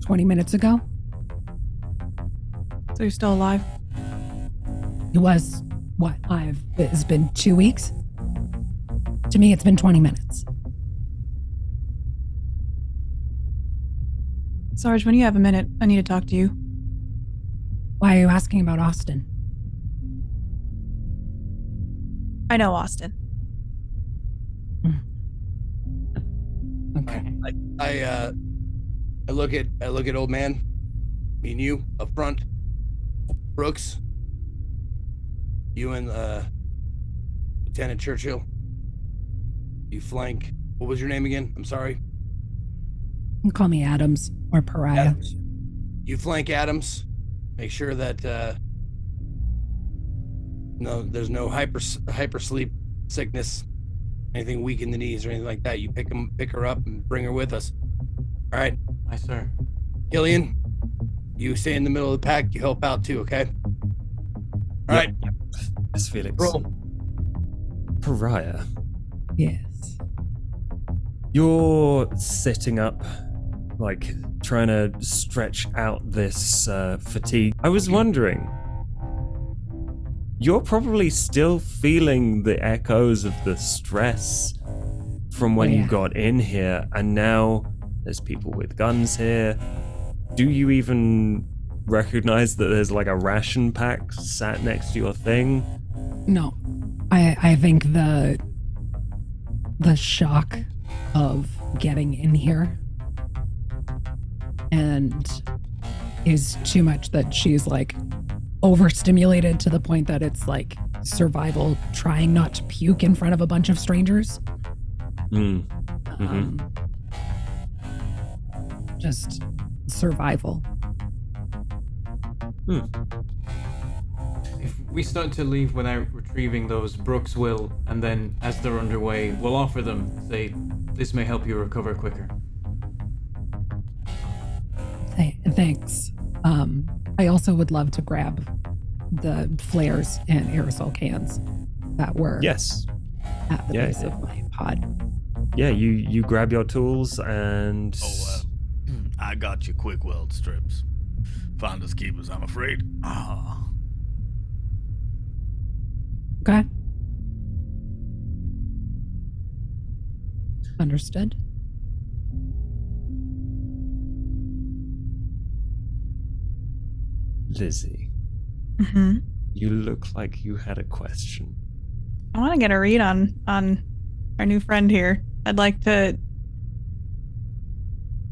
20 minutes ago, So you're still alive? he was It's been 2 weeks? To me, it's been 20 minutes. Sarge, when you have a minute, I need to talk to you. Why are you asking about Austin? I know Austin. Okay. I look at old man. Me and you up front. Brooks. You and Lieutenant Churchill. You flank. What was your name again? I'm sorry. You can call me Adams or Pariah. Adams. You flank Adams. Make sure that there's no hypersleep sickness, anything weak in the knees or anything like that. You pick her up and bring her with us. All right. Aye, sir. Killian, you stay in the middle of the pack. You help out too, okay? All right. Yes, Felix. Roll. Pariah, Yes. you're sitting up, like trying to stretch out this fatigue. I was wondering, you're probably still feeling the echoes of the stress from when you got in here, and now there's people with guns here. Do you even recognize that there's like a ration pack sat next to your thing? No. I think the shock of getting in here and is too much that she's like overstimulated to the point that it's like survival, trying not to puke in front of a bunch of strangers. Just survival. If we start to leave without retrieving those, Brooks will, and then as they're underway, we'll offer them, say, this may help you recover quicker. Thanks. I also would love to grab the flares and aerosol cans that were Yes. at the base of my pod. Yeah, you grab your tools and... I got you quick weld strips. Finders keepers, I'm afraid. Okay. Understood. Lizzie, Mm-hmm. you look like you had a question. I want to get a read on our new friend here. I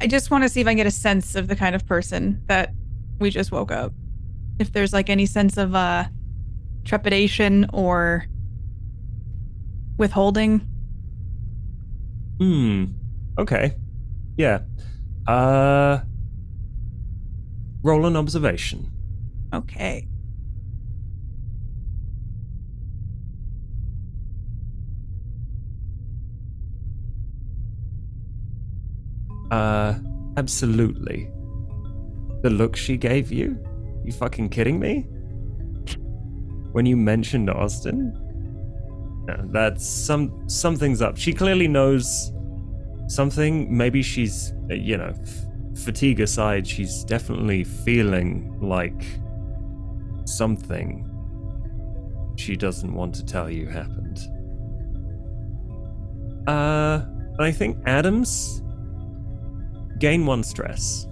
just want to see if I can get a sense of the kind of person that we just woke up. If there's like any sense of trepidation or withholding. Okay. Yeah. Roll an observation. Okay. Absolutely. The look she gave you? You fucking kidding me? When you mentioned Austin? No, that's something's up. She clearly knows something. Maybe she's, fatigue aside, she's definitely feeling like something she doesn't want to tell you happened. I think Adams, gain 1 stress.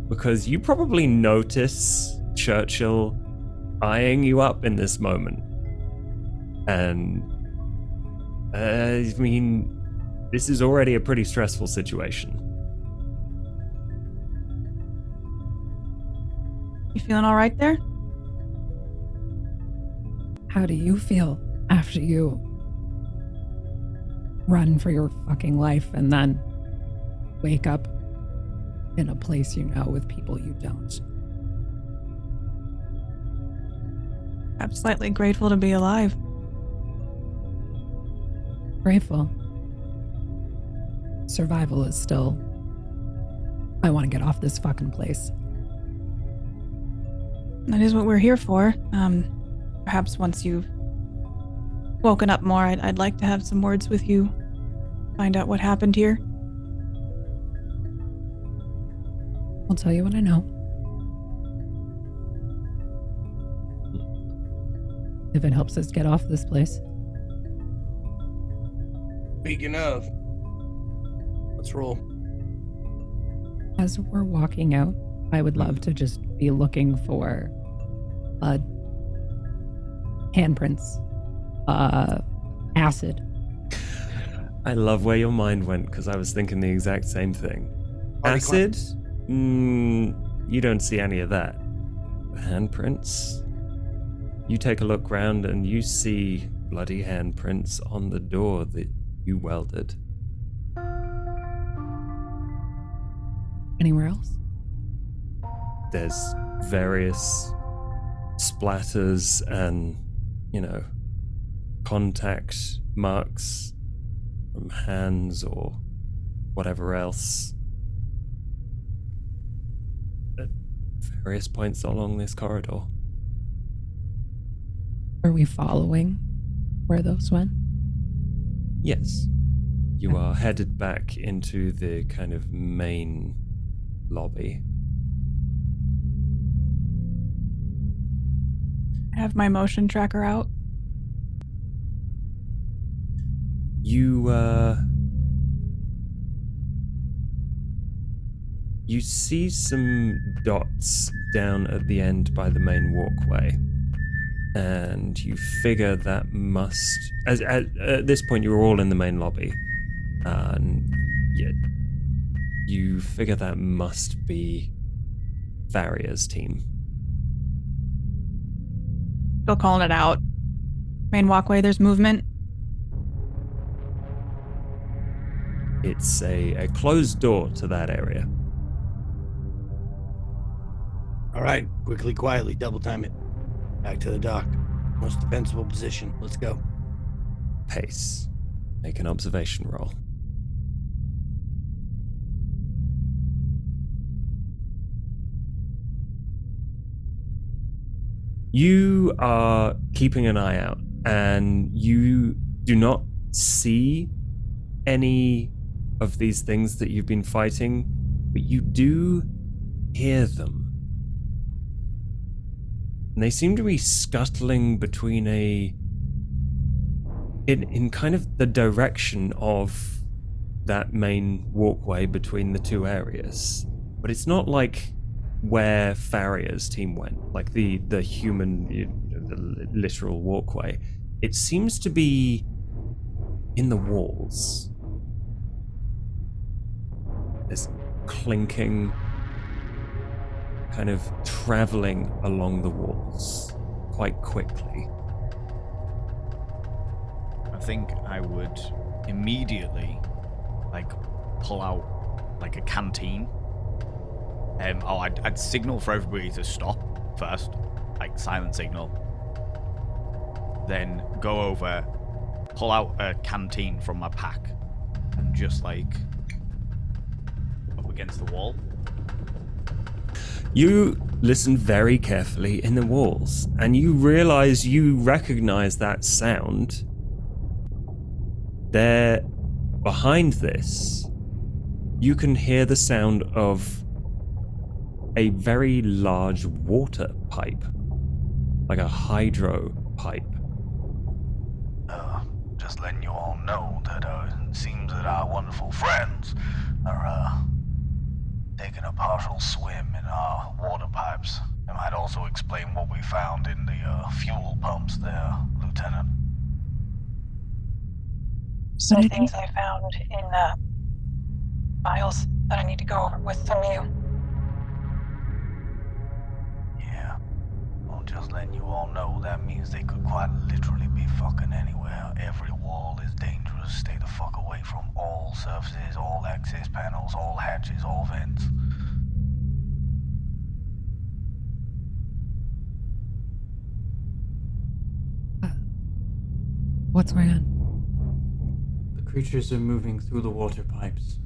Because you probably notice Churchill eyeing you up in this moment. And, this is already a pretty stressful situation. You feeling all right there? How do you feel after you run for your fucking life and then wake up in a place you know with people you don't? I'm slightly grateful to be alive. Grateful. Survival is still... I want to get off this fucking place. That is what we're here for. Perhaps once you've woken up more, I'd like to have some words with you find out what happened here. I'll tell you what I know. If it helps us get off this place. Speaking of, let's roll. As we're walking out, I would love to just be looking for handprints, acid. I love where your mind went because I was thinking the exact same thing. Body Acid? You don't see any of that. Handprints? You take a look round and you see bloody handprints on the door that you welded. Anywhere else? There's various splatters and, contact marks from hands or whatever else at various points along this corridor. Are we following where those went? Yes. You are headed back into the kind of main lobby. I have my motion tracker out. You see some dots down at the end by the main walkway, and you figure that must, at this point you were all in the main lobby, and yet you figure that must be Varia's team. Still calling it out. Main walkway, there's movement. It's a closed door to that area. All right, quickly, quietly, double time it. Back to the dock. Most defensible position. Let's go. Pace. Make an observation roll. You are keeping an eye out, and you do not see any of these things that you've been fighting, but you do hear them. And they seem to be scuttling between in kind of the direction of that main walkway between the two areas. But it's not like where Faria's team went, like the human, the literal walkway. It seems to be in the walls. There's clinking, kind of traveling along the walls quite quickly. I think I would immediately, pull out, a canteen. I'd signal for everybody to stop first, silent signal. Then go over, pull out a canteen from my pack, and just, up against the wall. You listen very carefully in the walls, and you recognize that sound. There, behind this, you can hear the sound of a very large water pipe, like a hydro pipe. Just letting you all know that it seems that our wonderful friends are taking a partial swim in our water pipes. It might also explain what we found in the fuel pumps there, Lieutenant. Some things I found in files that I need to go over with some of you. Yeah. Well, just letting you all know that means they could quite literally be fucking anywhere. Every wall is dangerous. Stay the fuck away from all surfaces, all access panels, all hatches, all vents. What's going on? The creatures are moving through the water pipes.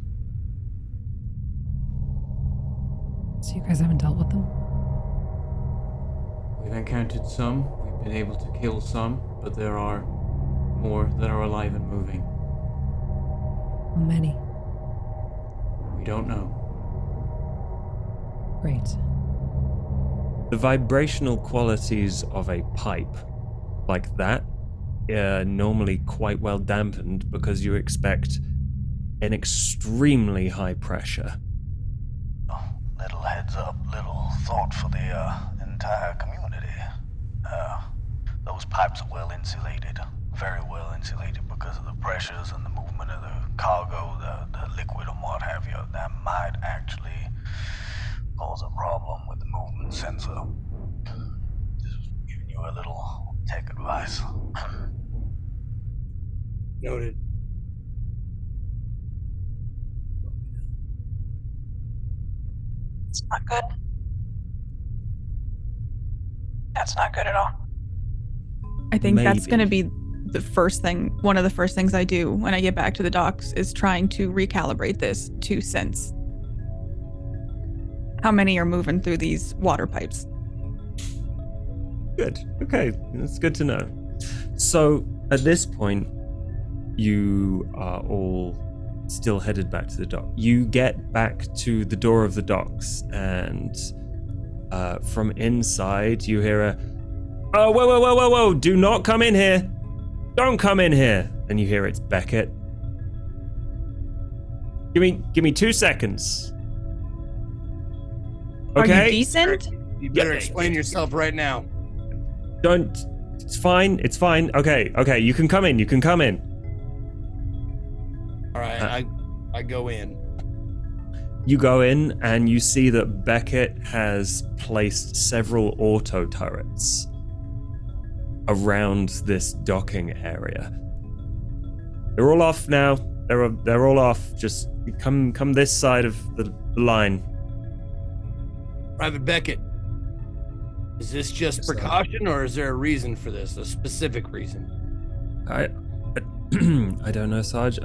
So you guys haven't dealt with them? We've encountered some, we've been able to kill some, but there are more that are alive and moving. How many? We don't know. Great. The vibrational qualities of a pipe like that are normally quite well dampened because you expect an extremely high pressure. Little heads up, little thought for the entire community. Those pipes are well insulated, very well insulated because of the pressures and the movement of the cargo, the liquid and what have you. That might actually cause a problem with the movement sensor. Just giving you a little tech advice. Noted. It's not good. That's not good at all. I think that's going to Maybe. be the first thing, one of the first things I do when I get back to the docks is trying to recalibrate this to sense how many are moving through these water pipes. Good. Okay, that's good to know. So at this point, you are all still headed back to the dock. You get back to the door of the docks, and from inside, you hear a, "Oh, whoa! Do not come in here! Don't come in here!" And you hear it's Beckett. Give me 2 seconds. Okay. Are you decent? You better Yeah. explain yourself right now. Don't. It's fine. Okay. You can come in. All right, I go in. You go in and you see that Beckett has placed several auto turrets around this docking area. They're all off now. They're all off. Just come this side of the line. Private Beckett, is this just Yes, sir. precaution, or is there a reason for this? A specific reason? I don't know, Sarge.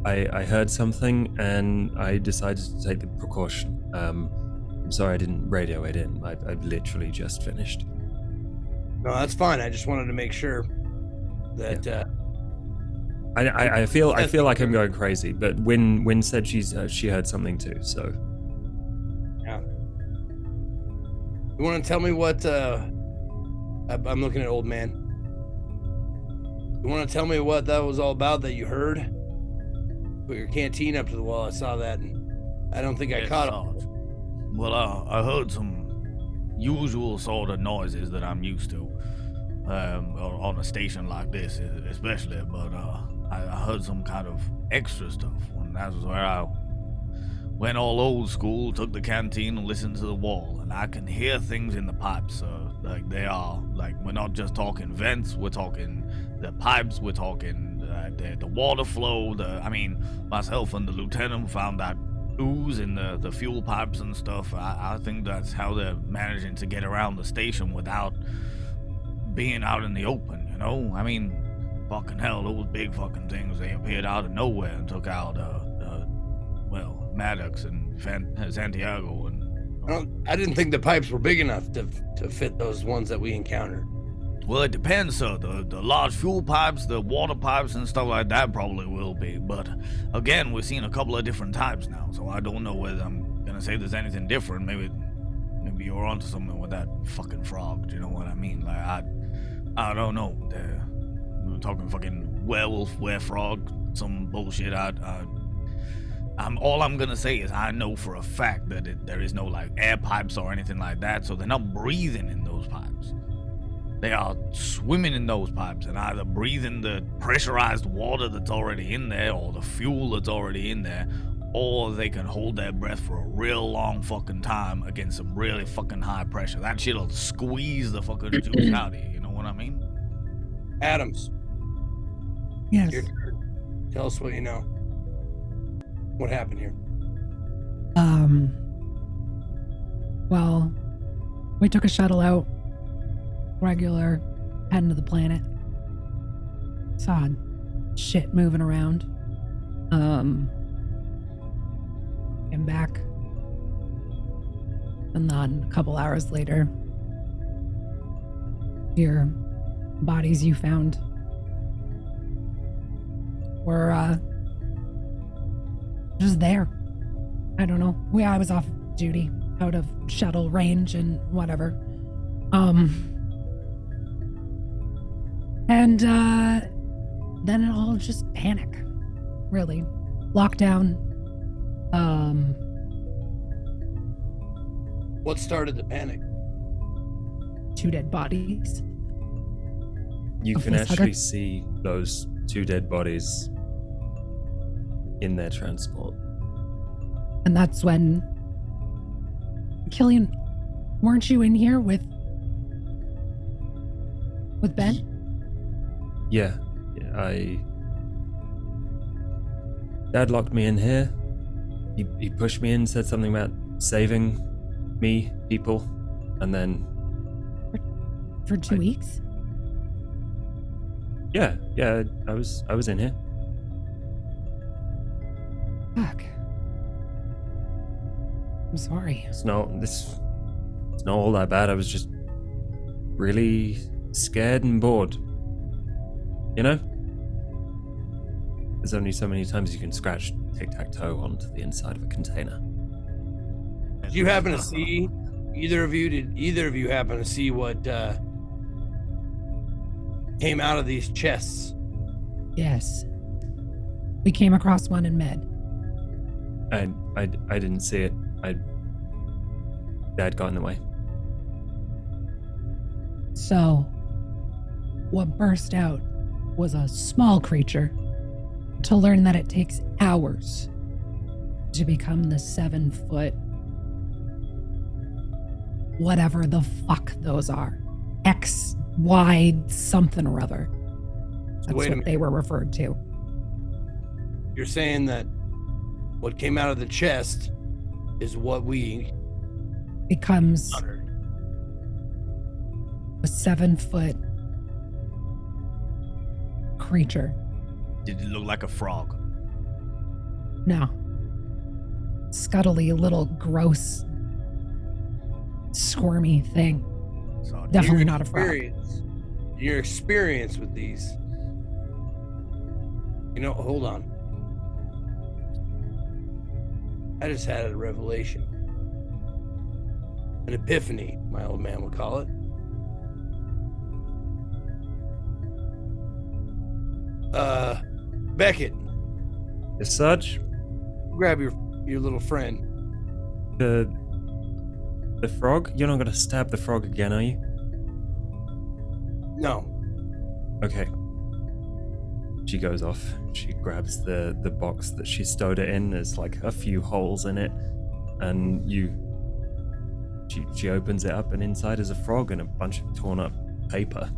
I heard something and I decided to take the precaution. I'm sorry I didn't radio it in. I've literally just finished. No, that's fine. I just wanted to make sure that I feel like I'm going crazy, but Wynn said she heard something too. So yeah. You want to tell me what? I'm looking at old man. You want to tell me what that was all about that you heard? Put your canteen up to the wall. I saw that, and I don't think I Yes, caught it. Sarge. Well, I heard some usual sort of noises that I'm used to on a station like this, especially. But I heard some kind of extra stuff, and that's where I went all old school, took the canteen and listened to the wall, and I can hear things in the pipes. Like they are like we're not just talking vents, we're talking the pipes, we're talking the water flow. Myself and the lieutenant found that ooze in the fuel pipes and stuff. I think that's how they're managing to get around the station without being out in the open, you know? I mean, fucking hell, those big fucking things, they appeared out of nowhere and took out, Maddox and Santiago and... I didn't think the pipes were big enough to fit those ones that we encountered. Well, it depends, sir. The large fuel pipes, the water pipes and stuff like that probably will be. But again, we're seeing a couple of different types now, so I don't know whether I'm gonna say there's anything different. Maybe you're onto something with that fucking frog. Do you know what I mean? Like I don't know. We're talking fucking werewolf, werefrog, some bullshit. All I'm gonna say is I know for a fact that there is no like air pipes or anything like that, so they're not breathing in those pipes. They are swimming in those pipes and either breathing the pressurized water that's already in there or the fuel that's already in there, or they can hold their breath for a real long fucking time against some really fucking high pressure. That shit'll squeeze the fucking juice out of you, you know what I mean? Adams, Yes. your turn. Tell us what you know. What happened here? Well, we took a shuttle out, regular, heading to the planet. Saw shit moving around. Came back. And then a couple hours later, your bodies you found were just there. I don't know. I was off duty, out of shuttle range and whatever. And then it all just panic, really. Lockdown. What started the panic? 2 dead bodies. You A can facehugger? actually see those 2 dead bodies in their transport. And that's when... Killian, weren't you in here with Ben? Yeah, Dad locked me in here. He pushed me in, said something about saving me, people, and then... For 2 weeks? Yeah, I was in here. Fuck. I'm sorry. It's not all that bad. I was just really scared and bored. You know? There's only so many times you can scratch tic-tac-toe onto the inside of a container. Did you happen to see, did either of you happen to see what came out of these chests? Yes. We came across one in Med. I didn't see it. Dad got in the way. So, what burst out was a small creature, to learn that it takes hours to become the 7-foot whatever the fuck those are. X, Y, something or other. That's wait a what they were referred to. You're saying that what came out of the chest is what we Becomes uttered. a 7-foot creature. Did it look like a frog? No. Scuttly, little, gross, squirmy thing. So Definitely not a frog. Your experience with these. You know, hold on. I just had a revelation. An epiphany, my old man would call it. Beckett, Is Sarge? grab your little friend. The frog? You're not gonna stab the frog again, are you? No. Okay. She goes off. She grabs the box that she stowed it in. There's like a few holes in it. And she opens it up, and inside is a frog and a bunch of torn up paper.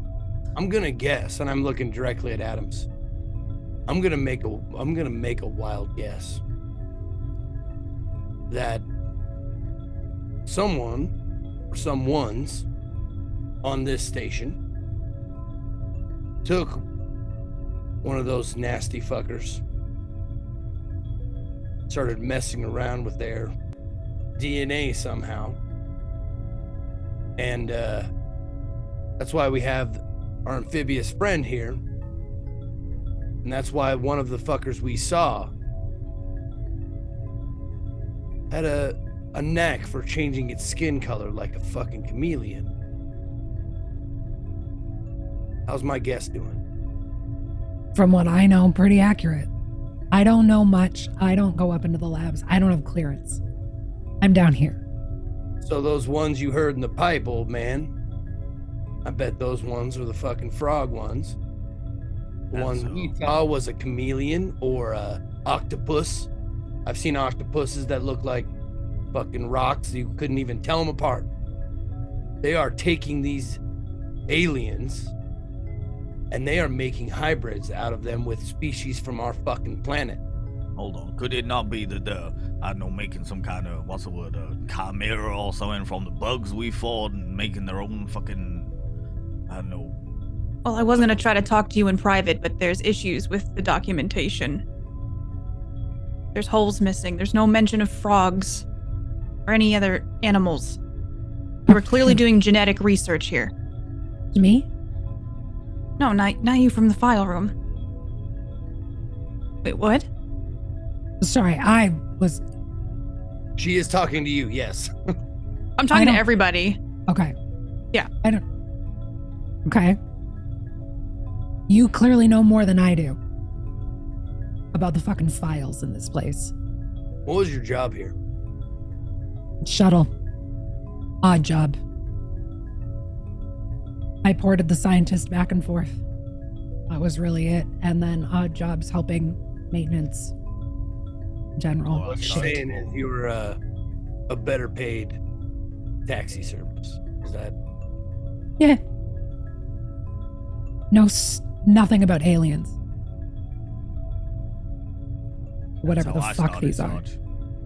I'm gonna guess, and I'm looking directly at Adams. I'm gonna make a wild guess that someone or someones on this station took one of those nasty fuckers, started messing around with their DNA somehow, and that's why we have our amphibious friend here. And that's why one of the fuckers we saw had a knack for changing its skin color like a fucking chameleon. How's my guess doing? From what I know, pretty accurate. I don't know much. I don't go up into the labs. I don't have clearance. I'm down here. So those ones you heard in the pipe, old man, I bet those ones are the fucking frog ones. The one we saw was a chameleon or a octopus. I've seen octopuses that look like fucking rocks. You couldn't even tell them apart. They are taking these aliens and they are making hybrids out of them with species from our fucking planet. Hold on. Could it not be that I don't know, making some kind of, what's the word, chimera or something from the bugs we fought and making their own fucking, I don't know. Well, I was going to try to talk to you in private, but there's issues with the documentation. There's holes missing. There's no mention of frogs or any other animals. You were clearly doing genetic research here. Me? No, not you from the file room. Wait, what? Sorry, I was... She is talking to you, yes. I'm talking to everybody. Okay. Yeah. I don't... Okay. You clearly know more than I do about the fucking files in this place. What was your job here? Shuttle. Odd job. I ported the scientist back and forth. That was really it. And then odd jobs helping maintenance. General What you're shit. saying is you were a better paid taxi service. Is that? Yeah. No, nothing about aliens. Whatever the That's how I fuck these are. started, Sarge.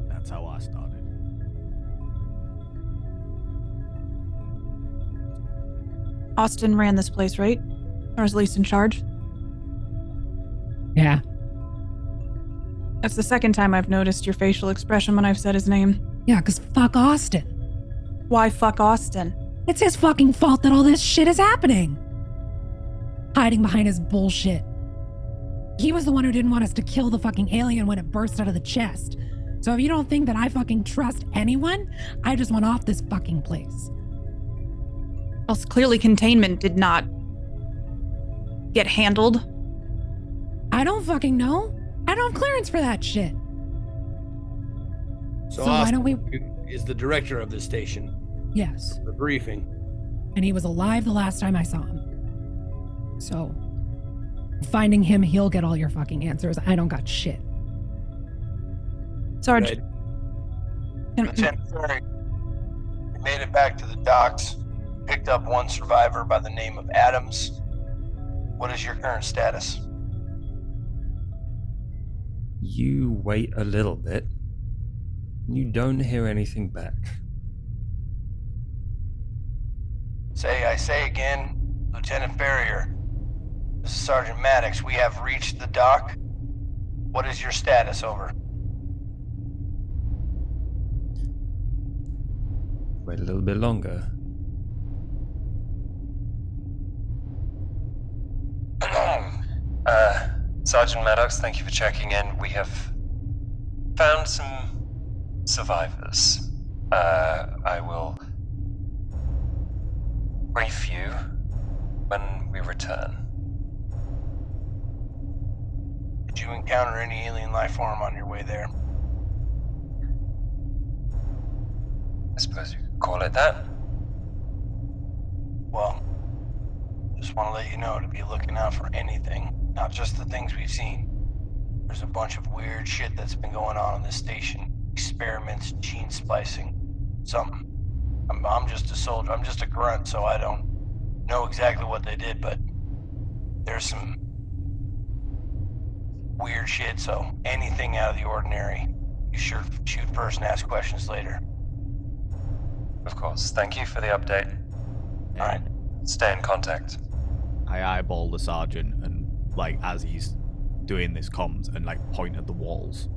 That's how I started. Austin ran this place, right? Or was at least in charge? Yeah. That's the second time I've noticed your facial expression when I've said his name. Yeah, because fuck Austin. Why fuck Austin? It's his fucking fault that all this shit is happening. Hiding behind his bullshit. He was the one who didn't want us to kill the fucking alien when it burst out of the chest. So if you don't think that I fucking trust anyone, I just want off this fucking place. Well, clearly containment did not get handled. I don't fucking know. I don't have clearance for that shit. So why Austin don't we... is the director of the station. Yes. The briefing. And he was alive the last time I saw him. So, finding him, he'll get all your fucking answers. I don't got shit. Sarge. Right. Lieutenant Ferry, we made it back to the docks. Picked up one survivor by the name of Adams. What is your current status? You wait a little bit. You don't hear anything back. I say again, Lieutenant Ferrier. This is Sergeant Maddox. We have reached the dock. What is your status, over? Wait a little bit longer. Sergeant Maddox, thank you for checking in. We have found some survivors. I will brief you when we return. Did you encounter any alien life form on your way there? I suppose you could call it that. Well, just want to let you know to be looking out for anything, not just the things we've seen. There's a bunch of weird shit that's been going on this station. Experiments, gene splicing, something. I'm just a soldier. I'm just a grunt, so I don't know exactly what they did, but there's some weird shit, so anything out of the ordinary, you sure shoot first and ask questions later. Of course. Thank you for the update. All right. Stay in contact. I eyeball the sergeant and, like, as he's doing this comms and, like, point at the walls.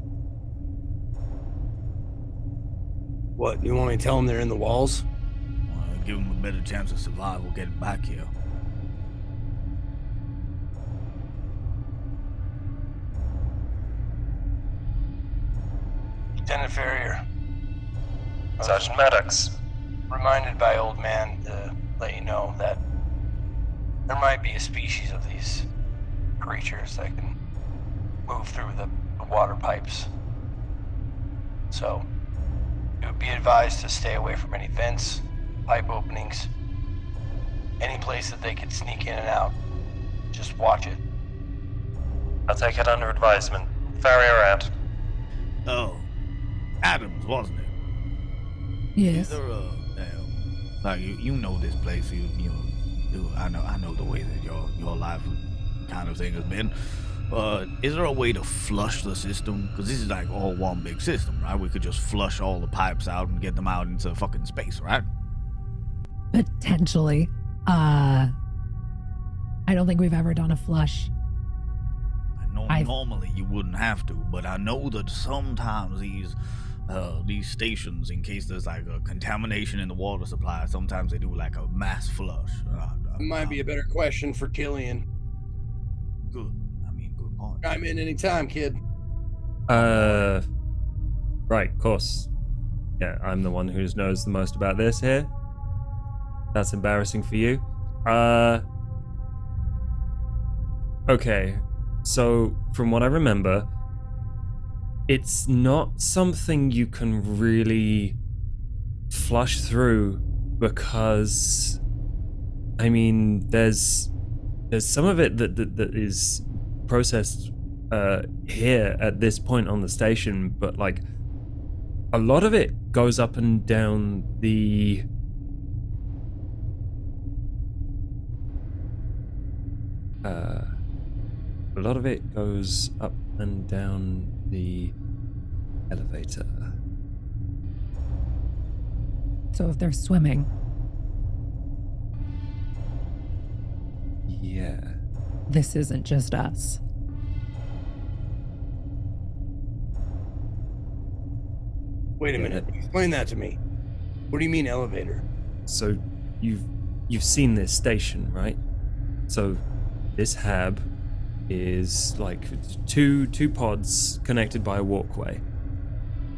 What, you want me to tell them they're in the walls? Give him a better chance of survival getting back here. Lieutenant Ferrier. Sergeant Maddox. Reminded by old man to let you know that there might be a species of these creatures that can move through the water pipes. So, it would be advised to stay away from any vents, pipe openings, any place that they could sneak in and out. Just watch it. I'll take it under advisement. Farrier out. Oh, Adams, wasn't it? Yes. Is there like you know this place, I know the way that your life kind of thing has been. Is there a way to flush the system? Because this is like all one big system, right? We could just flush all the pipes out and get them out into fucking space, right? Potentially. I don't think we've ever done a flush. I know normally you wouldn't have to, but I know that sometimes these stations, in case there's like a contamination in the water supply, sometimes they do like a mass flush. It might be a better question for Killian. Good. I mean, good point. I'm in anytime, kid. Right, of course. Yeah, I'm the one who knows the most about this here. That's embarrassing for you. Okay, so from what I remember, it's not something you can really flush through because, I mean, there's some of it that is processed here at this point on the station, but like a lot of it goes up and down the elevator. So if they're swimming, Yeah. this isn't just us. Wait a minute. Explain that to me. What do you mean elevator? So you've seen this station, right? So this hab is like two pods connected by a walkway.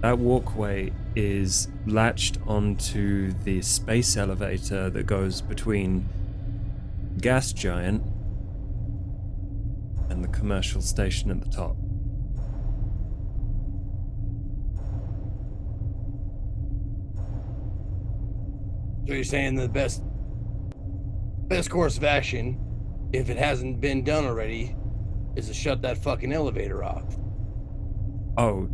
That walkway is latched onto the space elevator that goes between gas giant and the commercial station at the top. So you're saying the best course of action, if it hasn't been done already, is to shut that fucking elevator off. Oh.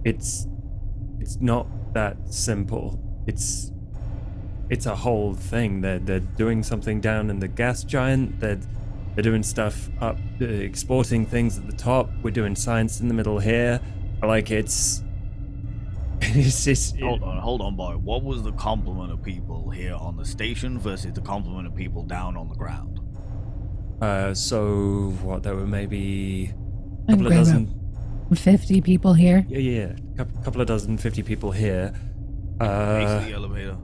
It's not that simple. It's a whole thing. They're doing something down in the gas giant. They're doing stuff up, exporting things at the top. We're doing science in the middle here. Like it's just Hold on, boy. What was the complement of people here on the station versus the complement of people down on the ground? So what? There were maybe a And couple of dozen. 50 people here. Yeah. Couple of dozen, 50 people here. Base of the elevator.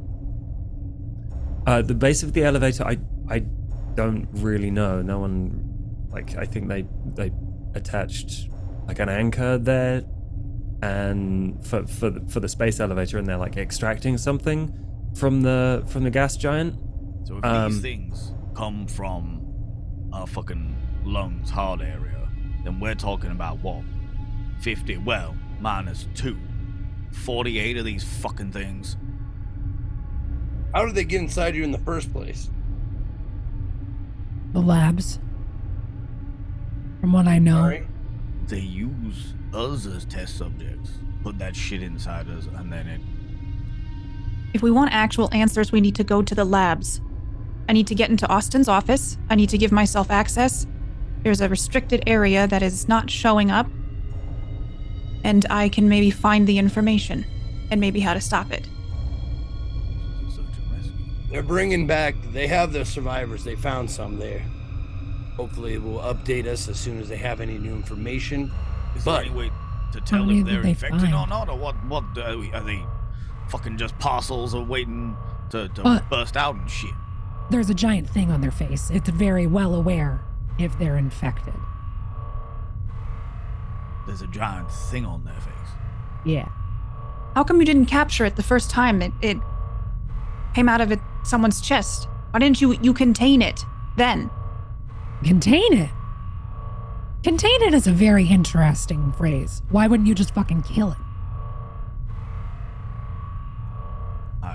The base of the elevator, I don't really know. No one, like, I think they attached like an anchor there, and for the space elevator, and they're like extracting something from the gas giant. So if these things come from our fucking lungs hard area, then we're talking about what? 50, well, minus 2. 48 of these fucking things. How did they get inside you in the first place? The labs. From what I know. Sorry? They use us as test subjects, put that shit inside us, and then it... If we want actual answers, we need to go to the labs. I need to get into Austin's office. I need to give myself access. There's a restricted area that is not showing up. And I can maybe find the information and maybe how to stop it. They're bringing back, they have the survivors. They found some there. Hopefully it will update us as soon as they have any new information. Is there any way to tell many if did they're they infected find? or not? Or what are they fucking just parcels or waiting to burst out and shit? There's a giant thing on their face. It's very well aware if they're infected. There's a giant thing on their face. Yeah. How come you didn't capture it the first time? It came out of someone's chest. Why didn't you contain it then? Contain it? Contain it is a very interesting phrase. Why wouldn't you just fucking kill it?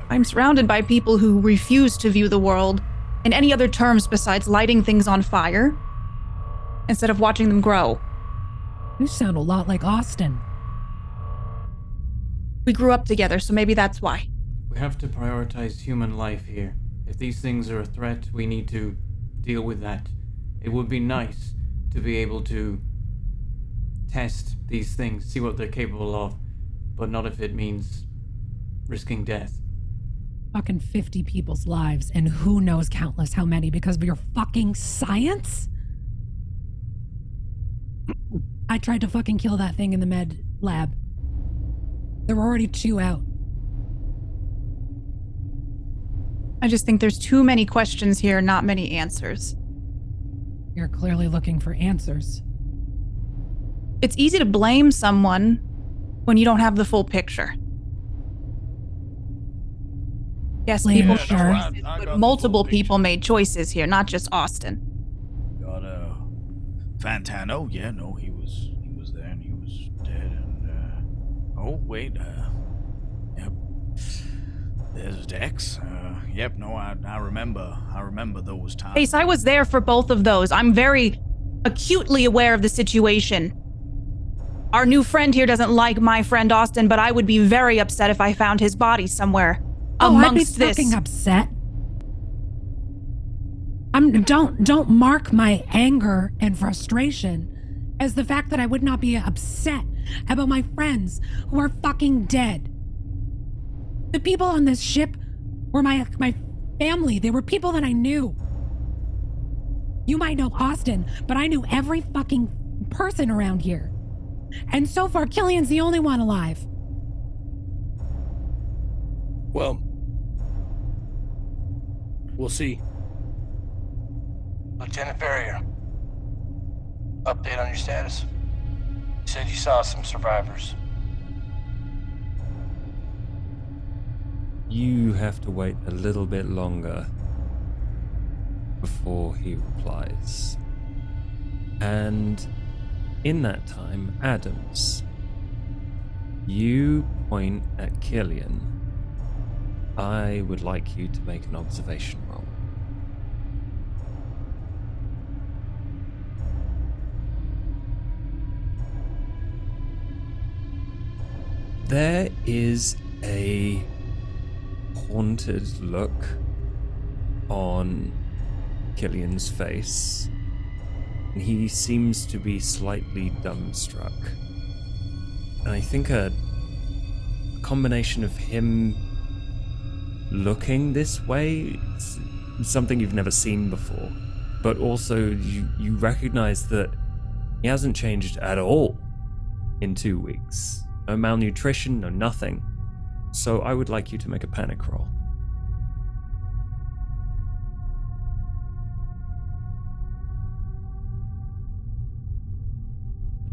I'm surrounded by people who refuse to view the world in any other terms besides lighting things on fire instead of watching them grow. You sound a lot like Austin. We grew up together, so maybe that's why. We have to prioritize human life here. If these things are a threat, we need to deal with that. It would be nice to be able to test these things, see what they're capable of, but not if it means risking death. Fucking 50 people's lives, and who knows countless how many because of your fucking science? I tried to fucking kill that thing in the med lab. There were already 2 out. I just think there's too many questions here, not many answers. You're clearly looking for answers. It's easy to blame someone when you don't have the full picture. Yes, Blame people sure. made I choices, got but the multiple full people picture. made choices here, not just Austin. Got Fantano. Yeah, no, he was there and he was dead. And oh wait, yep. There's Dex. Yep. No, I remember those times. Ace, I was there for both of those. I'm very acutely aware of the situation. Our new friend here doesn't like my friend Austin, but I would be very upset if I found his body somewhere amongst I'd be this. fucking upset. Don't mark my anger and frustration as the fact that I would not be upset about my friends who are fucking dead. The people on this ship were my family. They were people that I knew. You might know Austin, but I knew every fucking person around here. And so far, Killian's the only one alive. Well, we'll see. Lieutenant Ferrier, update on your status. You said you saw some survivors. You have to wait a little bit longer before he replies. And in that time, Adams, you point at Killian. I would like you to make an observation roll. There is a haunted look on Killian's face. He seems to be slightly dumbstruck. And I think a combination of him looking this way, is something you've never seen before, but also you recognize that he hasn't changed at all in 2 weeks. No malnutrition, no nothing. So I would like you to make a panic roll.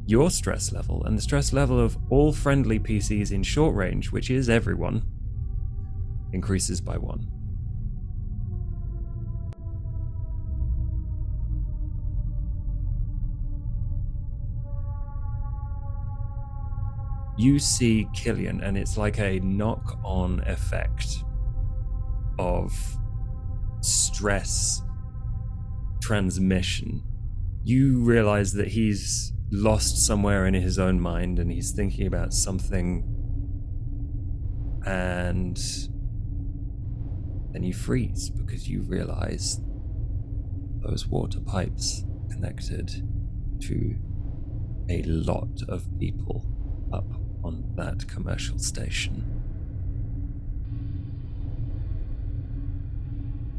Your stress level and the stress level of all friendly PCs in short range, which is everyone, increases by 1. You see Killian, and it's like a knock-on effect of stress transmission. You realize that he's lost somewhere in his own mind and he's thinking about something, and then you freeze because you realize those water pipes connected to a lot of people up on that commercial station.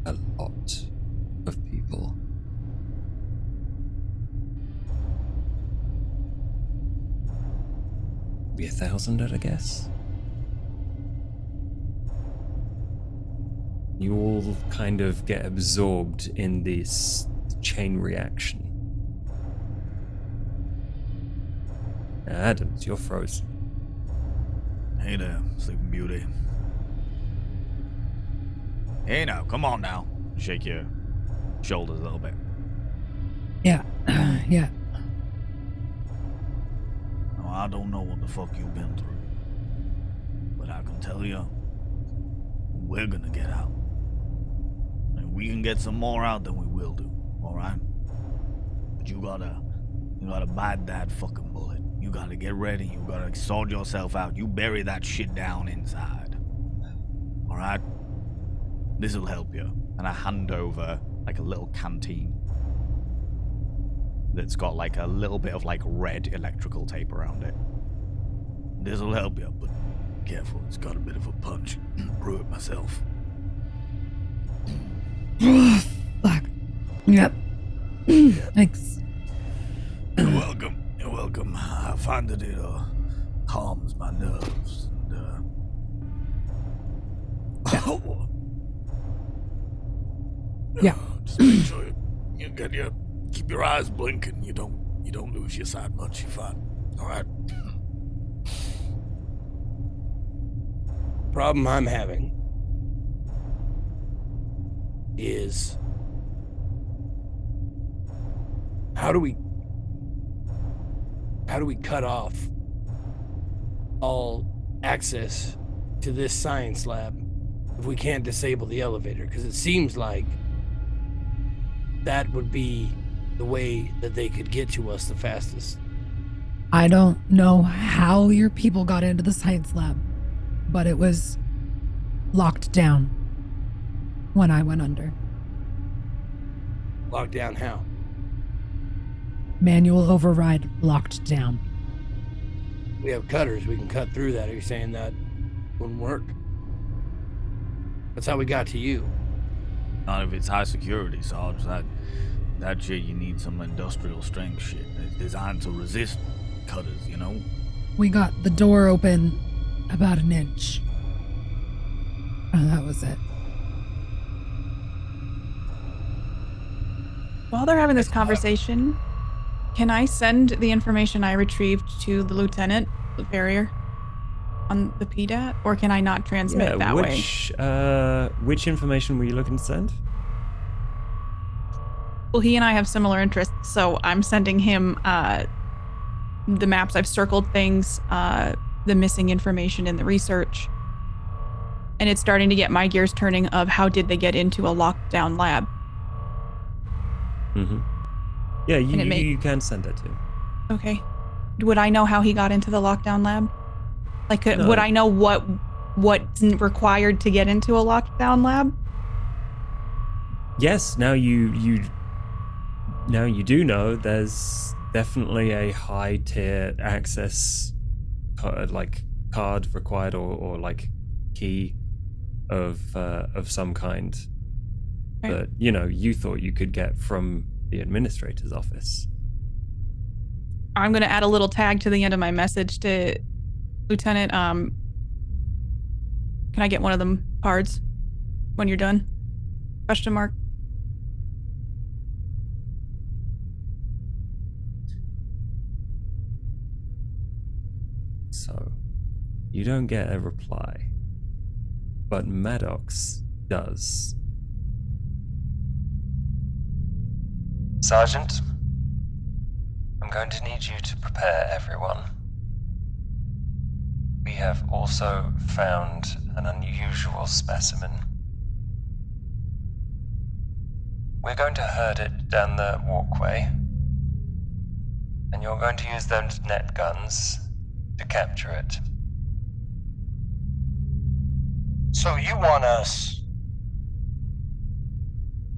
A lot of people. Be 1,000 at a guess. You all kind of get absorbed in this chain reaction. Now, Adams, you're frozen. Hey there, Sleeping Beauty. Hey now, come on now. Shake your shoulders a little bit. Yeah, yeah. Now, I don't know what the fuck you've been through, but I can tell you, we're gonna get out. And we can get some more out than we will do, alright? But you gotta bite that fucking bullet. You gotta get ready, you gotta sort yourself out. You bury that shit down inside. Alright? This'll help you. And I hand over like a little canteen that's got like a little bit of like red electrical tape around it. This'll help you, but careful, it's got a bit of a punch. Brew it myself. Fuck. Yep. Thanks. You're welcome. You're welcome. I find that it calms my nerves. And, Yeah. Just make sure you get your keep your eyes blinking. You don't lose your sight much. You're fine. All right. Problem I'm having is how do we cut off all access to this science lab if we can't disable the elevator? Because it seems like that would be the way that they could get to us the fastest. I don't know how your people got into the science lab, but it was locked down when I went under. Locked down how? Manual override locked down. We have cutters. We can cut through that. Are you saying that wouldn't work? That's how we got to you. Not if it's high security, Sarge. That shit, you need some industrial strength shit. It's designed to resist cutters, you know? We got the door open about an inch. And that was it. While they're having this conversation, can I send the information I retrieved to the lieutenant, the barrier, on the PDAT? Or can I not transmit that way? Which information were you looking to send? Well, he and I have similar interests, so I'm sending him the maps. I've circled things, the missing information in the research. And it's starting to get my gears turning of how did they get into a locked-down lab. Mm-hmm. Yeah, you can send it to him. Okay. Would I know how he got into the lockdown lab? Like, No. would I know what's required to get into a lockdown lab? Yes, now you do know there's definitely a high tier access card required or like key of some kind Right. that you thought you could get from the administrator's office. I'm going to add a little tag to the end of my message to Lieutenant. Can I get one of them cards when you're done? Question mark. So, you don't get a reply, but Maddox does. Sergeant, I'm going to need you to prepare everyone. We have also found an unusual specimen. We're going to herd it down the walkway, and you're going to use those net guns to capture it. So you want us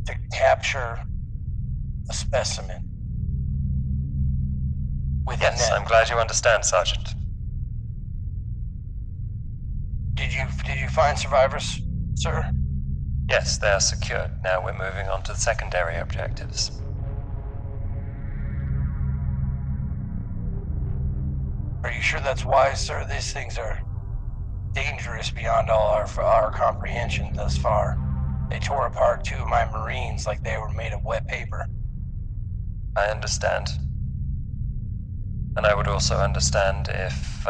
to capture a specimen with a Yes, net? I'm glad you understand, Sergeant. Did you find survivors, sir? Yes, they are secured. Now we're moving on to the secondary objectives. Are you sure that's wise, sir? These things are dangerous beyond all our comprehension thus far. They tore apart 2 of my Marines like they were made of wet paper. I understand. And I would also understand if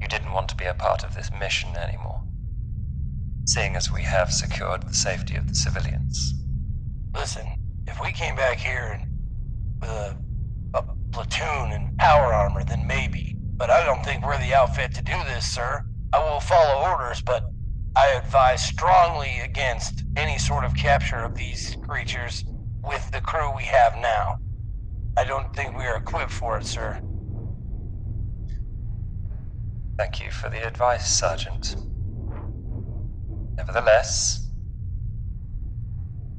you didn't want to be a part of this mission anymore, seeing as we have secured the safety of the civilians. Listen, if we came back here with a platoon and power armor, then maybe. But I don't think we're the outfit to do this, sir. I will follow orders, but I advise strongly against any sort of capture of these creatures with the crew we have now. I don't think we are equipped for it, sir. Thank you for the advice, Sergeant. Nevertheless,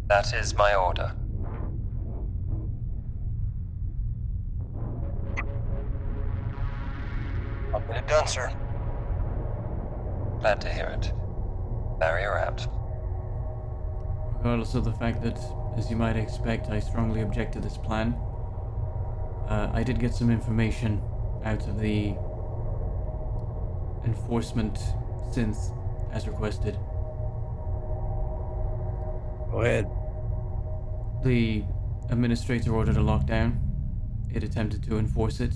that is my order. I'll get it done, sir. Glad to hear it. Barrier out. Regardless of the fact that, as you might expect, I strongly object to this plan, I did get some information out of the enforcement synth as requested. Go ahead. The administrator ordered a lockdown. It attempted to enforce it.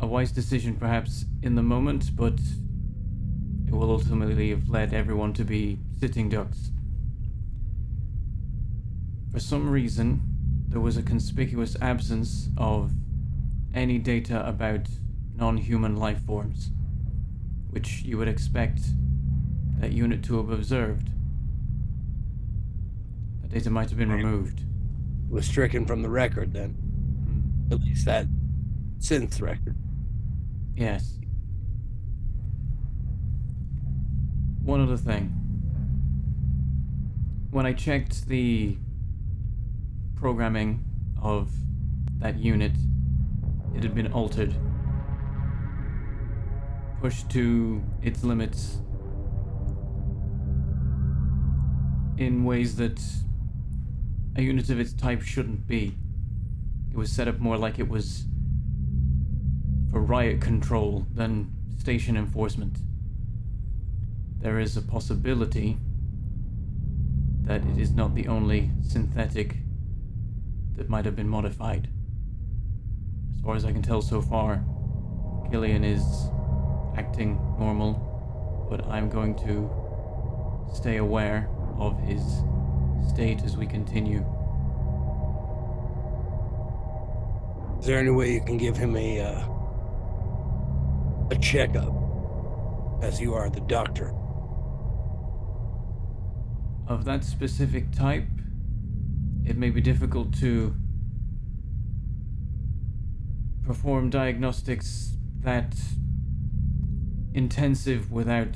A wise decision perhaps in the moment, but it will ultimately have led everyone to be sitting ducks. For some reason, there was a conspicuous absence of any data about non-human life forms, which you would expect that unit to have observed. The data might have been removed. It was stricken from the record then. At least that Synth record. Yes. One other thing. When I checked the programming of that unit, it had been altered. Pushed to its limits in ways that a unit of its type shouldn't be. It was set up more like it was for riot control than station enforcement. There is a possibility that it is not the only synthetic that might have been modified. As far as I can tell so far, Killian is acting normal, but I'm going to stay aware of his state as we continue. Is there any way you can give him a checkup, as you are the doctor? Of that specific type, it may be difficult to perform diagnostics that intensive without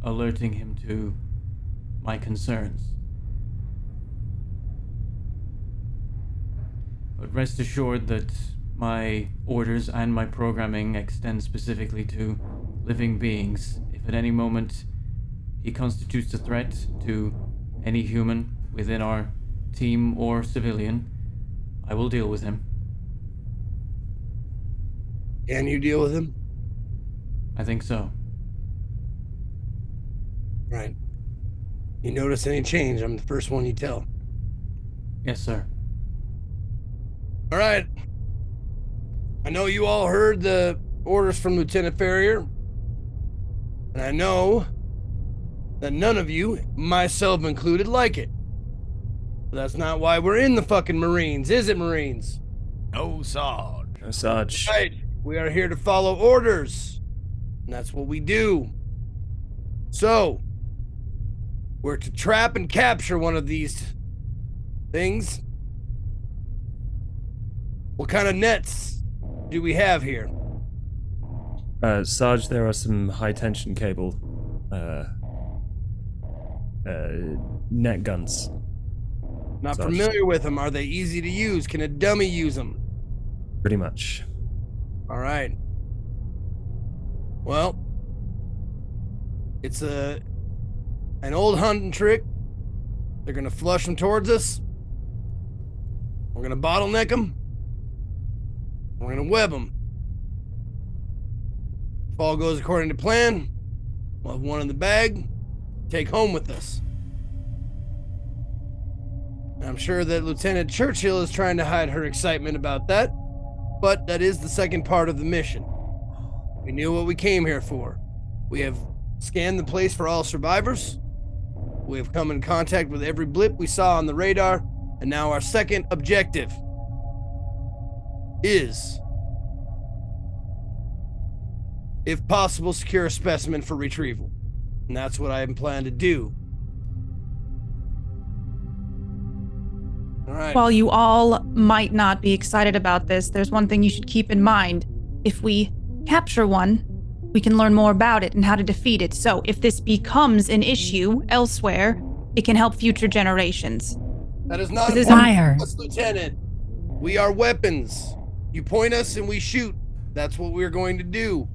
alerting him to my concerns. But rest assured that my orders and my programming extend specifically to living beings. If at any moment he constitutes a threat to any human within our team or civilian, I will deal with him. Can you deal with him? I think so. Right. You notice any change, I'm the first one you tell. Yes, sir. All right. I know you all heard the orders from Lieutenant Ferrier, and I know that none of you, myself included, like it. But that's not why we're in the fucking Marines, is it, Marines? No, Sarge. No, Sarge. Right. We are here to follow orders, and that's what we do. So, we're to trap and capture one of these things. What kind of nets do we have here? Sarge, there are some high-tension cable net guns. Not Sarge. familiar with them. Are they easy to use? Can a dummy use them? Pretty much. All right. Well, it's an old hunting trick. They're gonna flush them towards us. We're gonna bottleneck them. We're gonna web them. If all goes according to plan, we'll have one in the bag, take home with us. I'm sure that Lieutenant Churchill is trying to hide her excitement about that, but that is the second part of the mission. We knew what we came here for. We have scanned the place for all survivors. We have come in contact with every blip we saw on the radar, and now our second objective is, if possible, secure a specimen for retrieval. And that's what I am planning to do. All right. While you all might not be excited about this, there's one thing you should keep in mind. If we capture one, we can learn more about it and how to defeat it. So if this becomes an issue elsewhere, it can help future generations. That is not Fire. Lieutenant. We are weapons. You point us and we shoot. That's what we're going to do.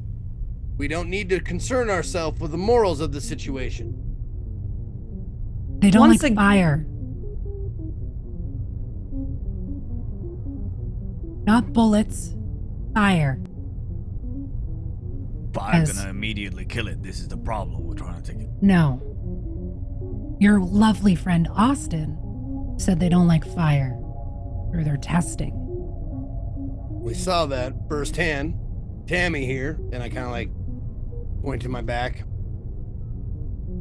We don't need to concern ourselves with the morals of the situation. They don't like fire. Not bullets. Fire. But I'm gonna immediately kill it. This is the problem. We're trying to take it. No. Your lovely friend Austin said they don't like fire. Or they're testing. We saw that firsthand. Tammy here, and I kind of like point to my back.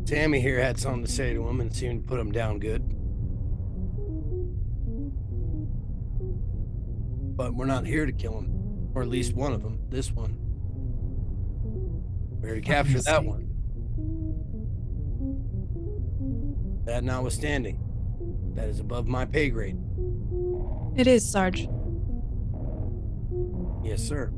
Tammy here had something to say to him and seemed to put him down good. But we're not here to kill him, or at least one of them. This one. We're here to capture that one. That notwithstanding, that is above my pay grade. It is, Sarge. Yes, sir.